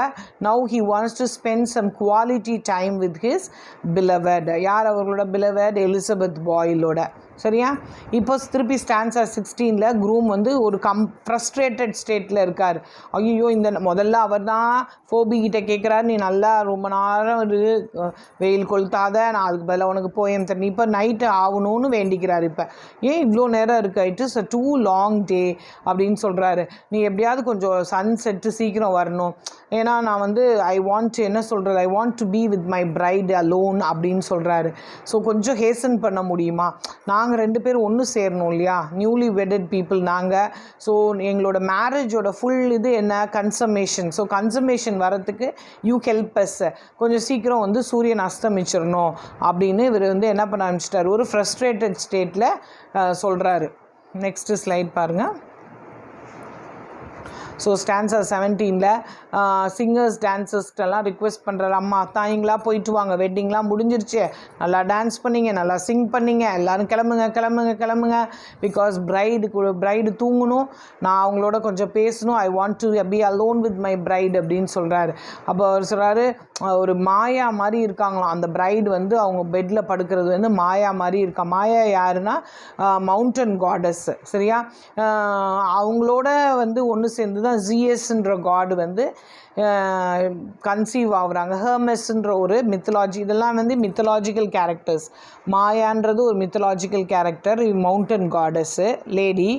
Now he wants to spend some quality time with his beloved. யார் அவர்களோட பிலவட்? எலிசபெத் பாயிலோட. சரியா? இப்போ திருப்பி ஸ்டான்ஸா 16ல் க்ரூம் வந்து ஒரு ஃப்ரஸ்ட்ரேட்டட் ஸ்டேட்டில் இருக்கார். ஐயோ, இந்த முதல்ல அவர் தான் ஃபோபிக்கிட்ட கேட்குறாரு, நீ நல்லா ரொம்ப நேரம் வெயில் கொளுத்தாத, நான் அதுக்கு பதிலாக உனக்கு போயம் தரேன், இப்போ நைட்டு ஆகணும்னு வேண்டிக்கிறார். இப்போ ஏன் இவ்வளோ நேரம் இருக்கா, it is a too long டே அப்படின்னு சொல்கிறாரு. நீ எப்படியாவது கொஞ்சம் சன் செட்டு சீக்கிரம் வரணும், ஏன்னா நான் வந்து I want to be with my bride alone அப்படின்னு சொல்கிறாரு. ஸோ கொஞ்சம் ஹேசன் பண்ண முடியுமா, நாங்கள் 2 பேரும் ஒன்று சேரணும் இல்லையா, நியூலி வெட்டட் பீப்புள் நாங்கள். ஸோ எங்களோட மேரேஜோட ஃபுல் இது என்ன, கன்சமேஷன். ஸோ கன்சமேஷன் வரத்துக்கு யூ ஹெல்ப் அஸ், கொஞ்சம் சீக்கிரம் வந்து சூரியன் அஸ்தமிச்சிடணும் அப்படின்னு இவர் வந்து என்ன பண்ண ஆரம்பிச்சிட்டார், ஒரு ஃப்ரஸ்ட்ரேட்டட் ஸ்டேட்டில் சொல்கிறாரு. நெக்ஸ்ட்டு ஸ்லைட் பாருங்கள். ஸோ ஸ்டான்ஸா 17ல் சிங்கர்ஸ் டான்ஸர்ஸ்டெல்லாம் ரிக்வெஸ்ட் பண்ணுறாரு, அம்மா தாயிங்களா போயிட்டு வாங்க, வெட்டிங்லாம் முடிஞ்சிருச்சு, நல்லா டான்ஸ் பண்ணிங்க, நல்லா சிங் பண்ணிங்க, எல்லோரும் கிளம்புங்க, பிகாஸ் பிரைடு தூங்கணும், நான் அவங்களோட கொஞ்சம் பேசணும், I want to be alone with my bride அப்படின்னு சொல்கிறாரு. அப்போ அவர் சொல்கிறாரு, ஒரு மாயா மாதிரி இருக்காங்களாம் அந்த பிரைடு வந்து, அவங்க பெட்டில் படுக்கிறது வந்து மாயா மாதிரி இருக்கா. மாயா யாருன்னா மவுண்டன் காடஸ். சரியா? அவங்களோட வந்து ஒன்று சேர்ந்து தான் ஜிஎஸ்ன்ற காடு வந்து கன்சீவ் ஆகுறாங்க. ஹெர்மெஸ்ன்ற ஒரு மித்தலாஜி, இதெல்லாம் வந்து மித்தலாஜிக்கல் கேரக்டர்ஸ். மாயான்றது ஒரு mythological character, mountain goddess lady.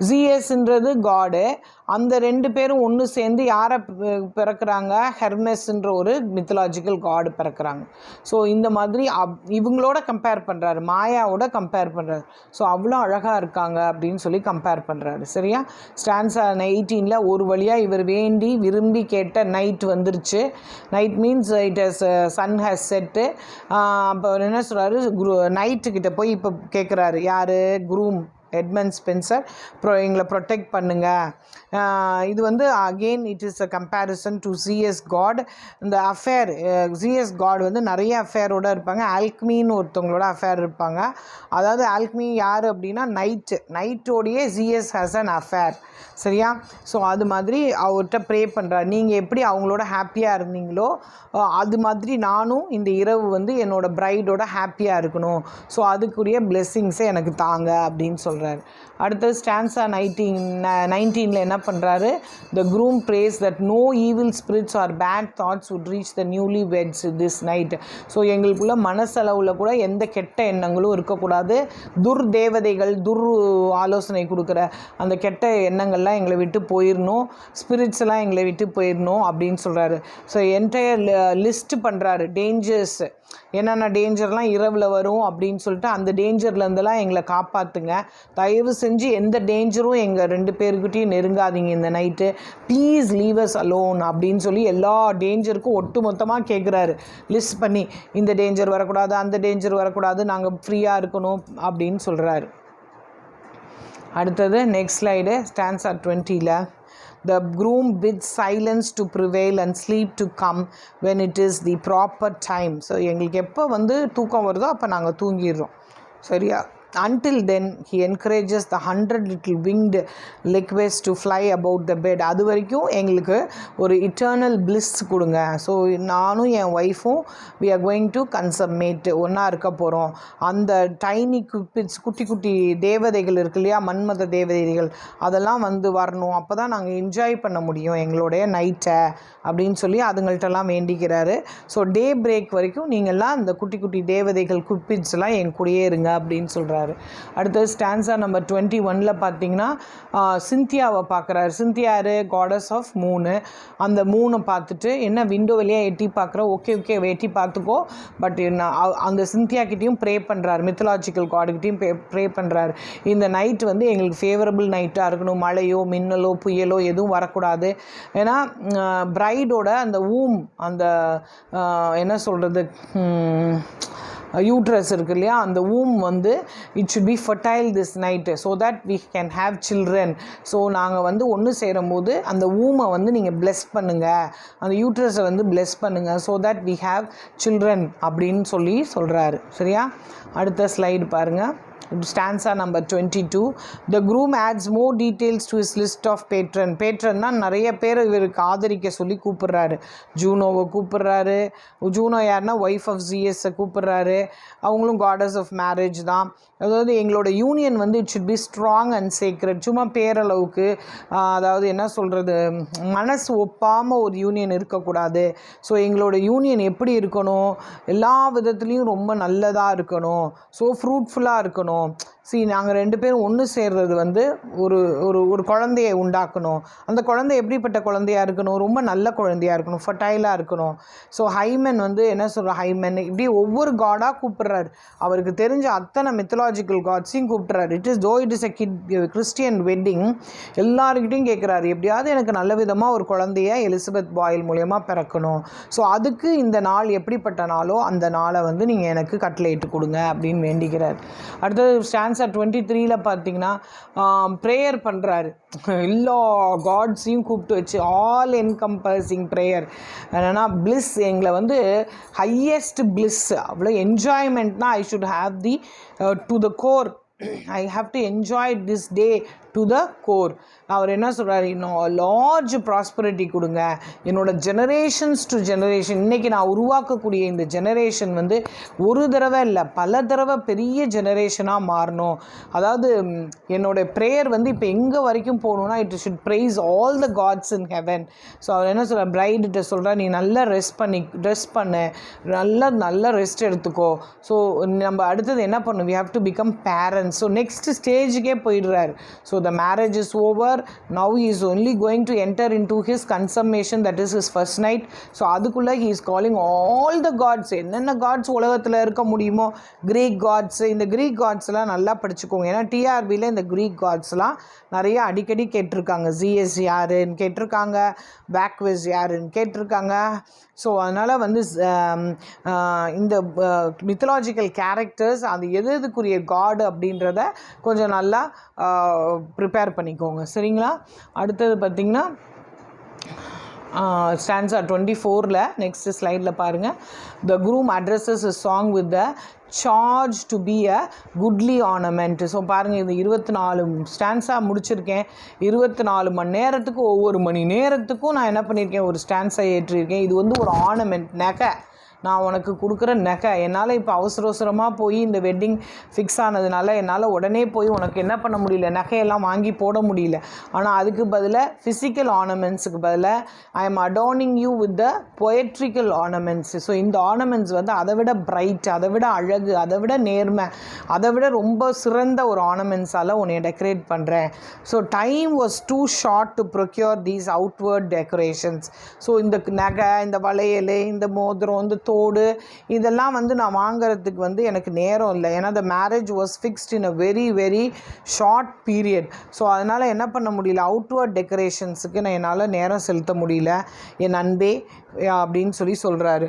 ஜிஎஸ்ன்றது காடு. அந்த 2 பேரும் ஒன்று சேர்ந்து யாரை பிறக்கிறாங்க? ஹெர்மெஸ்ன்ற ஒரு மித்தலாஜிக்கல் காடு பிறக்கிறாங்க. ஸோ இந்த மாதிரி இவங்களோட கம்பேர் பண்ணுறாரு, மாயாவோட கம்பேர் பண்ணுறாரு. ஸோ அவ்வளோ அழகாக இருக்காங்க அப்படின்னு சொல்லி கம்பேர் பண்ணுறாரு. சரியா? ஸ்டான்ஸா 18 ஒரு வழியாக இவர் வேண்டி விரும்பி கேட்ட நைட் வந்துருச்சு. Night means it has sun has set. அப்போ என்ன சொல்கிறாரு? நைட்டுக்கிட்ட போய் இப்போ கேட்குறாரு. யார்? Groom Edmund Spenser. எங்களை ப்ரொடெக்ட் பண்ணுங்கள். இது வந்து again it is a comparison to Zeus god. இந்த அஃபேர், ஜிஎஸ் காட் வந்து நிறைய அஃபேரோடு இருப்பாங்க. ஆல்க்மின்னு ஒருத்தவங்களோட அஃபேர் இருப்பாங்க. அதாவது ஆல்க்மி யார் அப்படின்னா நைட்டோடையே ஜிஎஸ் ஹேஸ் அன் அஃபேர். சரியா? ஸோ அது மாதிரி அவர்கிட்ட ப்ரே பண்ணுறாரு. நீங்கள் எப்படி அவங்களோட ஹாப்பியாக இருந்தீங்களோ அது மாதிரி நானும் இந்த இரவு வந்து என்னோடய ப்ரைடோட ஹாப்பியாக இருக்கணும். ஸோ அதுக்குரிய பிளெஸ்ஸிங்ஸை எனக்கு தாங்க அப்படின்னு சொல்கிறார். அடுத்தது ஸ்டான்ஸா 19 என்ன பண்ணுறாரு? The groom prays that no evil spirits or bad thoughts would reach the newly weds this night. So எங்களுக்குள்ள மனசளவில் கூட எந்த கெட்ட எண்ணங்களும் இருக்கக்கூடாது. தேவதைகள் ஆலோசனை கொடுக்குற அந்த கெட்ட எண்ணங்கள்லாம் எங்களை விட்டு போயிடணும், ஸ்பிரிட்ஸ் எல்லாம் எங்களை விட்டு போயிடணும் அப்படின்னு சொல்கிறாரு. ஸோ என்டையர் லிஸ்ட் பண்ணுறாரு டேஞ்சர்ஸ், என்னென்ன டேஞ்சர்லாம் இரவில் வரும் அப்படின்னு சொல்லிட்டு அந்த டேஞ்சர்லேருந்தெல்லாம் எங்களை காப்பாற்றுங்க. தயவு செஞ்சு எந்த டேஞ்சரும் எங்கள் 2 பேருக்கிட்டையும் நெருங்காதீங்க இந்த night. Please leave as alone அப்படின்னு சொல்லி எல்லா டேஞ்சருக்கும் ஒட்டு மொத்தமாக கேட்குறாரு லிஸ்ட் பண்ணி. இந்த டேஞ்சர் வரக்கூடாது, அந்த டேஞ்சர் வரக்கூடாது, நாங்கள் ஃப்ரீயாக இருக்கணும் அப்படின்னு சொல்கிறாரு. அடுத்தது next slide stanza 20. The groom bids silence to prevail and sleep to come when it is the proper time. So எங்களுக்கு எப்போ வந்து தூக்கம் வருதோ அப்போ நாங்கள் தூங்கிடுறோம். சரியா? Until then he encourages the 100 little winged liquors to fly about the bed. அது வரைக்கும் எங்களுக்கு ஒரு இட்டர்னல் பிளிஸ் கொடுங்க. ஸோ நானும் என் ஒய்ஃபும் we are going to consummate, ஒன்றா இருக்க போகிறோம். அந்த டைனி குப்பிட்ஸ், குட்டி குட்டி தேவதைகள் இருக்கு இல்லையா, மன்மத தேவதைகள், அதெல்லாம் வந்து வரணும். அப்போ தான் நாங்கள் என்ஜாய் பண்ண முடியும் எங்களுடைய நைட்டை அப்படின்னு சொல்லி அதுங்கள்ட்டெல்லாம் வேண்டிக்கிறாரு. ஸோ டே பிரேக் வரைக்கும் நீங்கள்லாம் இந்த குட்டி குட்டி தேவதைகள் குப்பிட்ஸ்லாம் என் கூடயே இருங்க அப்படின்னு சொல்கிறாரு. அடுத்தது ஸ்டான்ஸா நம்பர் 21 பார்த்தீங்கன்னா சிந்தியாவை பார்க்குறாரு. சிந்தியா யார்? காடஸ் ஆஃப் மூனு. அந்த மூனை பார்த்துட்டு என்ன விண்டோ வழியாக எட்டி பார்க்குறோம், ஓகே எட்டி பார்த்துக்கோ, பட் அந்த சிந்தியாக்கிட்டையும் ப்ரே பண்ணுறாரு, மித்தலாஜிக்கல் காடுக்கிட்டையும் ப்ரே பண்ணுறாரு. இந்த நைட் வந்து எங்களுக்கு ஃபேவரபிள் நைட்டாக இருக்கணும், மழையோ மின்னலோ புயலோ எதுவும் வரக்கூடாது. ஏன்னா பிரைடோட அந்த அந்த என்ன சொல்கிறது, யூட்ரஸ் இருக்கு இல்லையா, அந்த வந்து it should be fertile this night so that we can have children. So நாங்கள் வந்து ஒன்று சேரும் போது அந்த வந்து நீங்கள் பிளெஸ் பண்ணுங்கள், அந்த யூட்ரஸை வந்து பிளெஸ் பண்ணுங்கள் so that we have children அப்படின்னு சொல்கிறாரு. சரியா? அடுத்த ஸ்லைடு பாருங்கள். Stanza number 22. The groom adds more details to his list of patron. பேட்ரன்னா நிறைய பேர் இவருக்கு ஆதரிக்க சொல்லி கூப்பிட்றாரு. ஜூனோவை கூப்பிட்றாரு. ஜூனோ யாருன்னா ஒய்ஃப் ஆஃப் ஜிஎஸ்ஸை கூப்பிட்றாரு. அவங்களும் காடஸ் ஆஃப் மேரேஜ் தான். அதாவது எங்களோட யூனியன் வந்து it should be strong and secret. சும்மா பேரளவுக்கு, அதாவது என்ன சொல்கிறது, மனசு ஒப்பாமல் ஒரு யூனியன் இருக்கக்கூடாது. ஸோ எங்களோட யூனியன் எப்படி இருக்கணும்? எல்லா விதத்துலேயும் ரொம்ப நல்லதாக இருக்கணும். ஸோ ஃப்ரூட்ஃபுல்லாக இருக்கணும். நாங்கள் 2 பேரும் ஒன்று சேர்றது வந்து ஒரு ஒரு ஒரு குழந்தையை உண்டாக்கணும். அந்த குழந்தை எப்படிப்பட்ட குழந்தையாக இருக்கணும்? ரொம்ப நல்ல குழந்தையாக இருக்கணும், ஃபர்டைலாக இருக்கணும். ஸோ ஹைமன் வந்து என்ன சொல்கிற, ஹைமன் இப்படி ஒவ்வொரு காடாக கூப்பிட்றாரு. அவருக்கு தெரிஞ்ச அத்தனை மித்தலாஜிக்கல் காட்ஸையும் கூப்பிட்றாரு. It is a Christian wedding. எல்லாருக்கிட்டையும் கேட்குறாரு, எப்படியாவது எனக்கு நல்ல விதமாக ஒரு குழந்தைய எலிசபெத் பாயில் மூலயமா பிறக்கணும். ஸோ அதுக்கு இந்த நாள் எப்படிப்பட்ட நாளோ அந்த நாளை வந்து நீங்கள் எனக்கு கட்டளையிட்டு கொடுங்க அப்படின்னு வேண்டிக்கிறார். அடுத்தது ஸ்டான்ஸா 23 பார்த்தீங்கன்னா ப்ரேயர் பண்ணுறாரு. எல்லா காட்ஸையும் கூப்பிட்டு வச்சு ஆல் என்கம்பஸிங் ப்ரேயர். என்னென்னா பிளிஸ், எங்களை வந்து ஹையஸ்ட் பிளிஸ், அவ்வளோ என்ஜாய்மெண்ட்னா I should have the to the core I have to enjoy this day to the core. அவர் என்ன சொல்கிறார், இன்னும் லார்ஜ் ப்ராஸ்பரிட்டி கொடுங்க, என்னோடய ஜெனரேஷன்ஸ் டு ஜெனரேஷன். இன்றைக்கி நான் உருவாக்கக்கூடிய இந்த ஜெனரேஷன் வந்து ஒரு தடவை இல்லை பல தடவை பெரிய ஜெனரேஷனாக மாறணும். அதாவது என்னோடய ப்ரேயர் வந்து இப்போ எங்கே வரைக்கும் போகணுன்னா, it should praise all the gods in heaven. So அவர் என்ன சொல்கிறார், பிரைடுகிட்ட சொல்கிறார், நீ நல்லா ரெஸ்ட் பண்ணு, நல்ல ரெஸ்ட் எடுத்துக்கோ. ஸோ நம்ம அடுத்தது என்ன பண்ணணும், we have to become parents. So next ஸ்டேஜுக்கே போயிடுறாரு. So the marriage is over, now he is only going to enter into his consummation, that is his first night. So அதுக்குள்ளே he is calling all the gods. என்னென்ன God's உலகத்தில் இருக்க முடியுமோ, creek God's. இந்த creek காட்ஸ்லாம் நல்லா படிச்சுக்கோங்க. ஏன்னா டிஆர்பியில் இந்த க்ரீக் காட்ஸ்லாம் நிறைய அடிக்கடி கேட்டிருக்காங்க. ஜிஎஸ் யாருன்னு கேட்டிருக்காங்க, பேக்வெஸ் யாருன்னு கேட்டிருக்காங்க. ஸோ அதனால் வந்து இந்த மித்தலாஜிக்கல் கேரக்டர்ஸ் அது எதுக்குரிய காடு அப்படின்றத கொஞ்சம் நல்லா ப்ரிப்பேர் பண்ணிக்கோங்க, சரிங்களா? அடுத்தது பார்த்திங்கன்னா ஸ்டான்ஸா 24ல் நெக்ஸ்ட் ஸ்லைடில் பாருங்கள். த groom addresses a song with the charge to be a goodly ornament. So பாருங்கள், இது 24 ஸ்டான்ஸாக முடிச்சிருக்கேன். 24 மணி நேரத்துக்கு ஒவ்வொரு மணி நேரத்துக்கும் நான் என்ன பண்ணியிருக்கேன், ஒரு ஸ்டான்ஸாக ஏற்றிருக்கேன். இது வந்து ஒரு ஆர்னமெண்ட், நகை. நான் உனக்கு கொடுக்குற நகை. என்னால் இப்போ அவசரமாக போய் இந்த வெட்டிங் ஃபிக்ஸ் ஆனதுனால என்னால் உடனே போய் உனக்கு என்ன பண்ண முடியல, நகையெல்லாம் வாங்கி போட முடியல. ஆனால் அதுக்கு பதிலாக ஃபிசிக்கல் ஆர்னமெண்ட்ஸுக்கு பதிலாக I am adorning you with the poetical ornaments. So இந்த ஆர்னமெண்ட்ஸ் வந்து அதை விட பிரைட், அதை விட அழகு, அதை விட நேர்மை, அதை விட ரொம்ப சிறந்த ஒரு ஆர்னமெண்ட்ஸால் உன்னை டெக்கரேட் பண்ணுறேன். So time was too short to procure these outward decorations. So இந்த நகை, இந்த வளையல், இந்த மோதிரம், இந்த தோடு, இதெல்லாம் வந்து நான் வாங்கிறதுக்கு வந்து எனக்கு நேரம் இல்லை. ஏன்னா the marriage was fixed in a very very short period. So அதனால் என்ன பண்ண முடியல, அவுட்வர்ட் டெக்கரேஷன்ஸுக்கு நான் என்னால் நேரம் செலுத்த முடியல. என் அன்பே அப்படின்னு சொல்கிறாரு.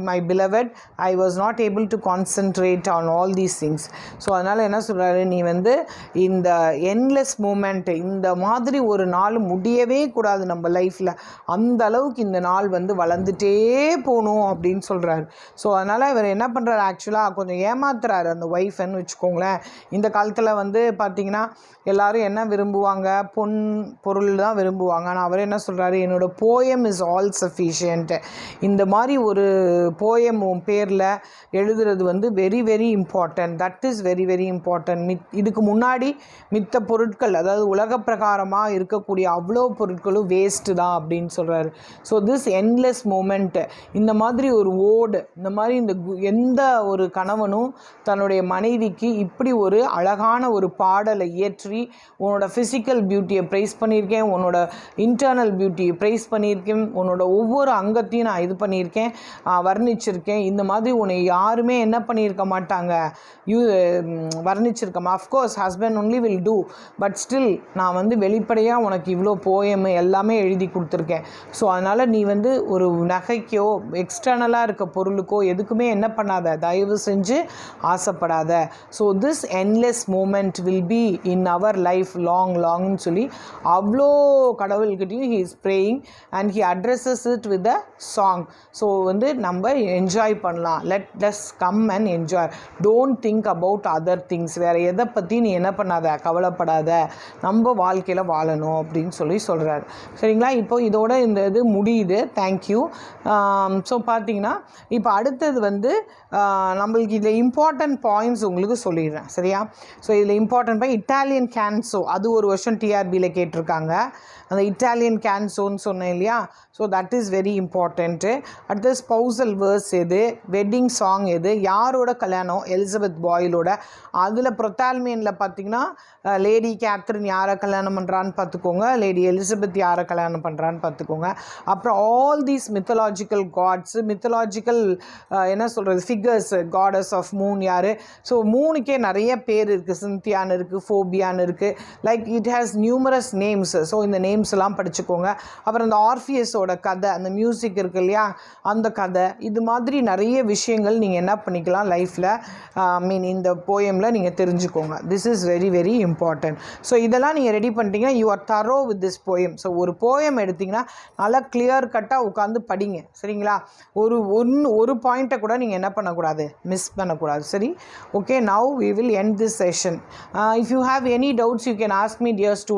My beloved, I was not able to concentrate on all these things. So அதனால் என்ன சொல்கிறாரு, நீ வந்து இந்த என்லெஸ் மூமெண்ட், இந்த மாதிரி ஒரு நாள் முடியவே கூடாது நம்ம லைஃப்பில். அந்த அளவுக்கு இந்த நாள் வந்து வளர்ந்துட்டே போகணும் அப்படின்னு சொல்கிறாரு. ஸோ அதனால் இவர் என்ன பண்ணுறாரு, ஆக்சுவலாக கொஞ்சம் ஏமாத்துறாரு அந்த ஒய்ஃப்னு வச்சுக்கோங்களேன். இந்த காலத்தில் வந்து பார்த்திங்கன்னா எல்லோரும் என்ன விரும்புவாங்க, பொருள் தான் விரும்புவாங்க. ஆனால் அவர் என்ன சொல்கிறாரு, என்னோடய போயம் இஸ் ஆல் சஃபிஷியன்ட். இந்த மாதிரி ஒரு போயம் பேரில் எழுதுறது வந்து very very important. That is very very important. இதுக்கு முன்னாடி மித்த பொருட்கள், அதாவது உலக பிரகாரமாக இருக்கக்கூடிய அவ்வளோ பொருட்களும் வேஸ்ட்டு தான் அப்படின்னு சொல்கிறாரு. ஸோ திஸ் என்லெஸ் மூமெண்ட், இந்த மாதிரி ஒரு ஓடு, இந்த மாதிரி எந்த ஒரு கணவனும் தன்னுடைய மனைவிக்கு இப்படி ஒரு அழகான ஒரு பாடலை இயற்றி, உன்னோட ஃபிசிக்கல் பியூட்டியை ப்ரைஸ் பண்ணியிருக்கேன், உன்னோட இன்டர்னல் பியூட்டியை ப்ரைஸ் பண்ணியிருக்கேன், உன்னோட ஒவ்வொரு அங்கத்தையும் நான் இது பண்ணியிருக்கேன், வர்ணிச்சிருக்கேன். இந்த மாதிரி உன்னை யாருமே என்ன பண்ணியிருக்க மாட்டாங்க, வர்ணிச்சிருக்கமா. Of course husband only will do, but still நான் வந்து வெளிப்படையாக உனக்கு இவ்வளோ போயம் எல்லாமே எழுதி கொடுத்துருக்கேன். ஸோ அதனால் நீ வந்து ஒரு நகைக்கோ எக்ஸ்டர்னலாக இருக்க பொருளுக்கோ எதுக்குமே என்ன பண்ணாத, தயவு செஞ்சு ஆசைப்படாத. So this endless moment will be in அவர் லைஃப் லாங்னு சொல்லி அவ்வளோ கடவுள்கிட்டையும் he is praying and he addresses it with a song. So வந்து நம்ம என்ஜாய் பண்ணலாம். Let's come and enjoy. Don't think about other things. வேறு எதை பற்றி நீ என்ன பண்ணாத, கவலைப்படாத, நம்ம வாழ்க்கையில் வாழணும் அப்படின்னு சொல்கிறார். சரிங்களா? இப்போ இதோட இந்த இது முடியுது. தேங்க்யூ. ஸோ பார்த்தீங்கன்னா இப்போ அடுத்தது வந்து நம்மளுக்கு இதில் இம்பார்ட்டன்ட் பாயிண்ட்ஸ் உங்களுக்கு சொல்லிடுறேன், சரியா? ஸோ இதில் இம்பார்ட்டன்ட் பாயிண்ட் இட்டாலியன் கேன்சோ, அது ஒரு வருஷம் டிஆர்பியில் கேட்டிருக்காங்க. அந்த இட்டாலியன் கேன்சோன்னு சொன்னேன் இல்லையா? So that is very important. அடுத்தது ஸ்பௌசல் வேர்ஸ் எது, வெட்டிங் சாங் எது, யாரோட கல்யாணம், எலிசபெத் பாயிலோட. அதில் ப்ரொத்தால்மியனில் பார்த்திங்கன்னா லேடி கேத்ரின் யாரை கல்யாணம் பண்ணுறான்னு பார்த்துக்கோங்க, லேடி எலிசபெத் யாரை கல்யாணம் பண்ணுறான்னு பார்த்துக்கோங்க. அப்புறம் all these mythological katsu, mythological என்ன சொல்கிறது, ஃபிகர்ஸ், காடஸ் ஆஃப் மூன் யார். ஸோ மூணுக்கே நிறைய பேர் இருக்குது. சிந்தியான்னு இருக்குது, ஃபோபியான்னு இருக்குது, like it has numerous names. So இந்த நேம்ஸ் எல்லாம் படிச்சுக்கோங்க. அப்புறம் இந்த ஆர்ஃபியஸோட கதை, அந்த மியூசிக் இருக்கு இல்லையா, அந்த கதை, இது மாதிரி நிறைய விஷயங்கள் நீங்கள் என்ன பண்ணிக்கலாம் லைஃப்பில் இந்த போயமில் நீங்கள் தெரிஞ்சுக்கோங்க. This is very very important. So இதெல்லாம் நீங்கள் ரெடி பண்ணிட்டீங்கன்னா யூ ஆர் தரோ வித் திஸ் போயம். ஸோ ஒரு போயம் எடுத்திங்கன்னா நல்லா கிளியர் கட்டாக உட்காந்து படிங்க. சரிங்களா? ஒரு பாயிண்ட்டை கூட நீங்கள் என்ன பண்ணக்கூடாது, மிஸ் பண்ணக்கூடாது. சரி, okay. Now we will end this session. If you have any doubts you can ask me, dear student.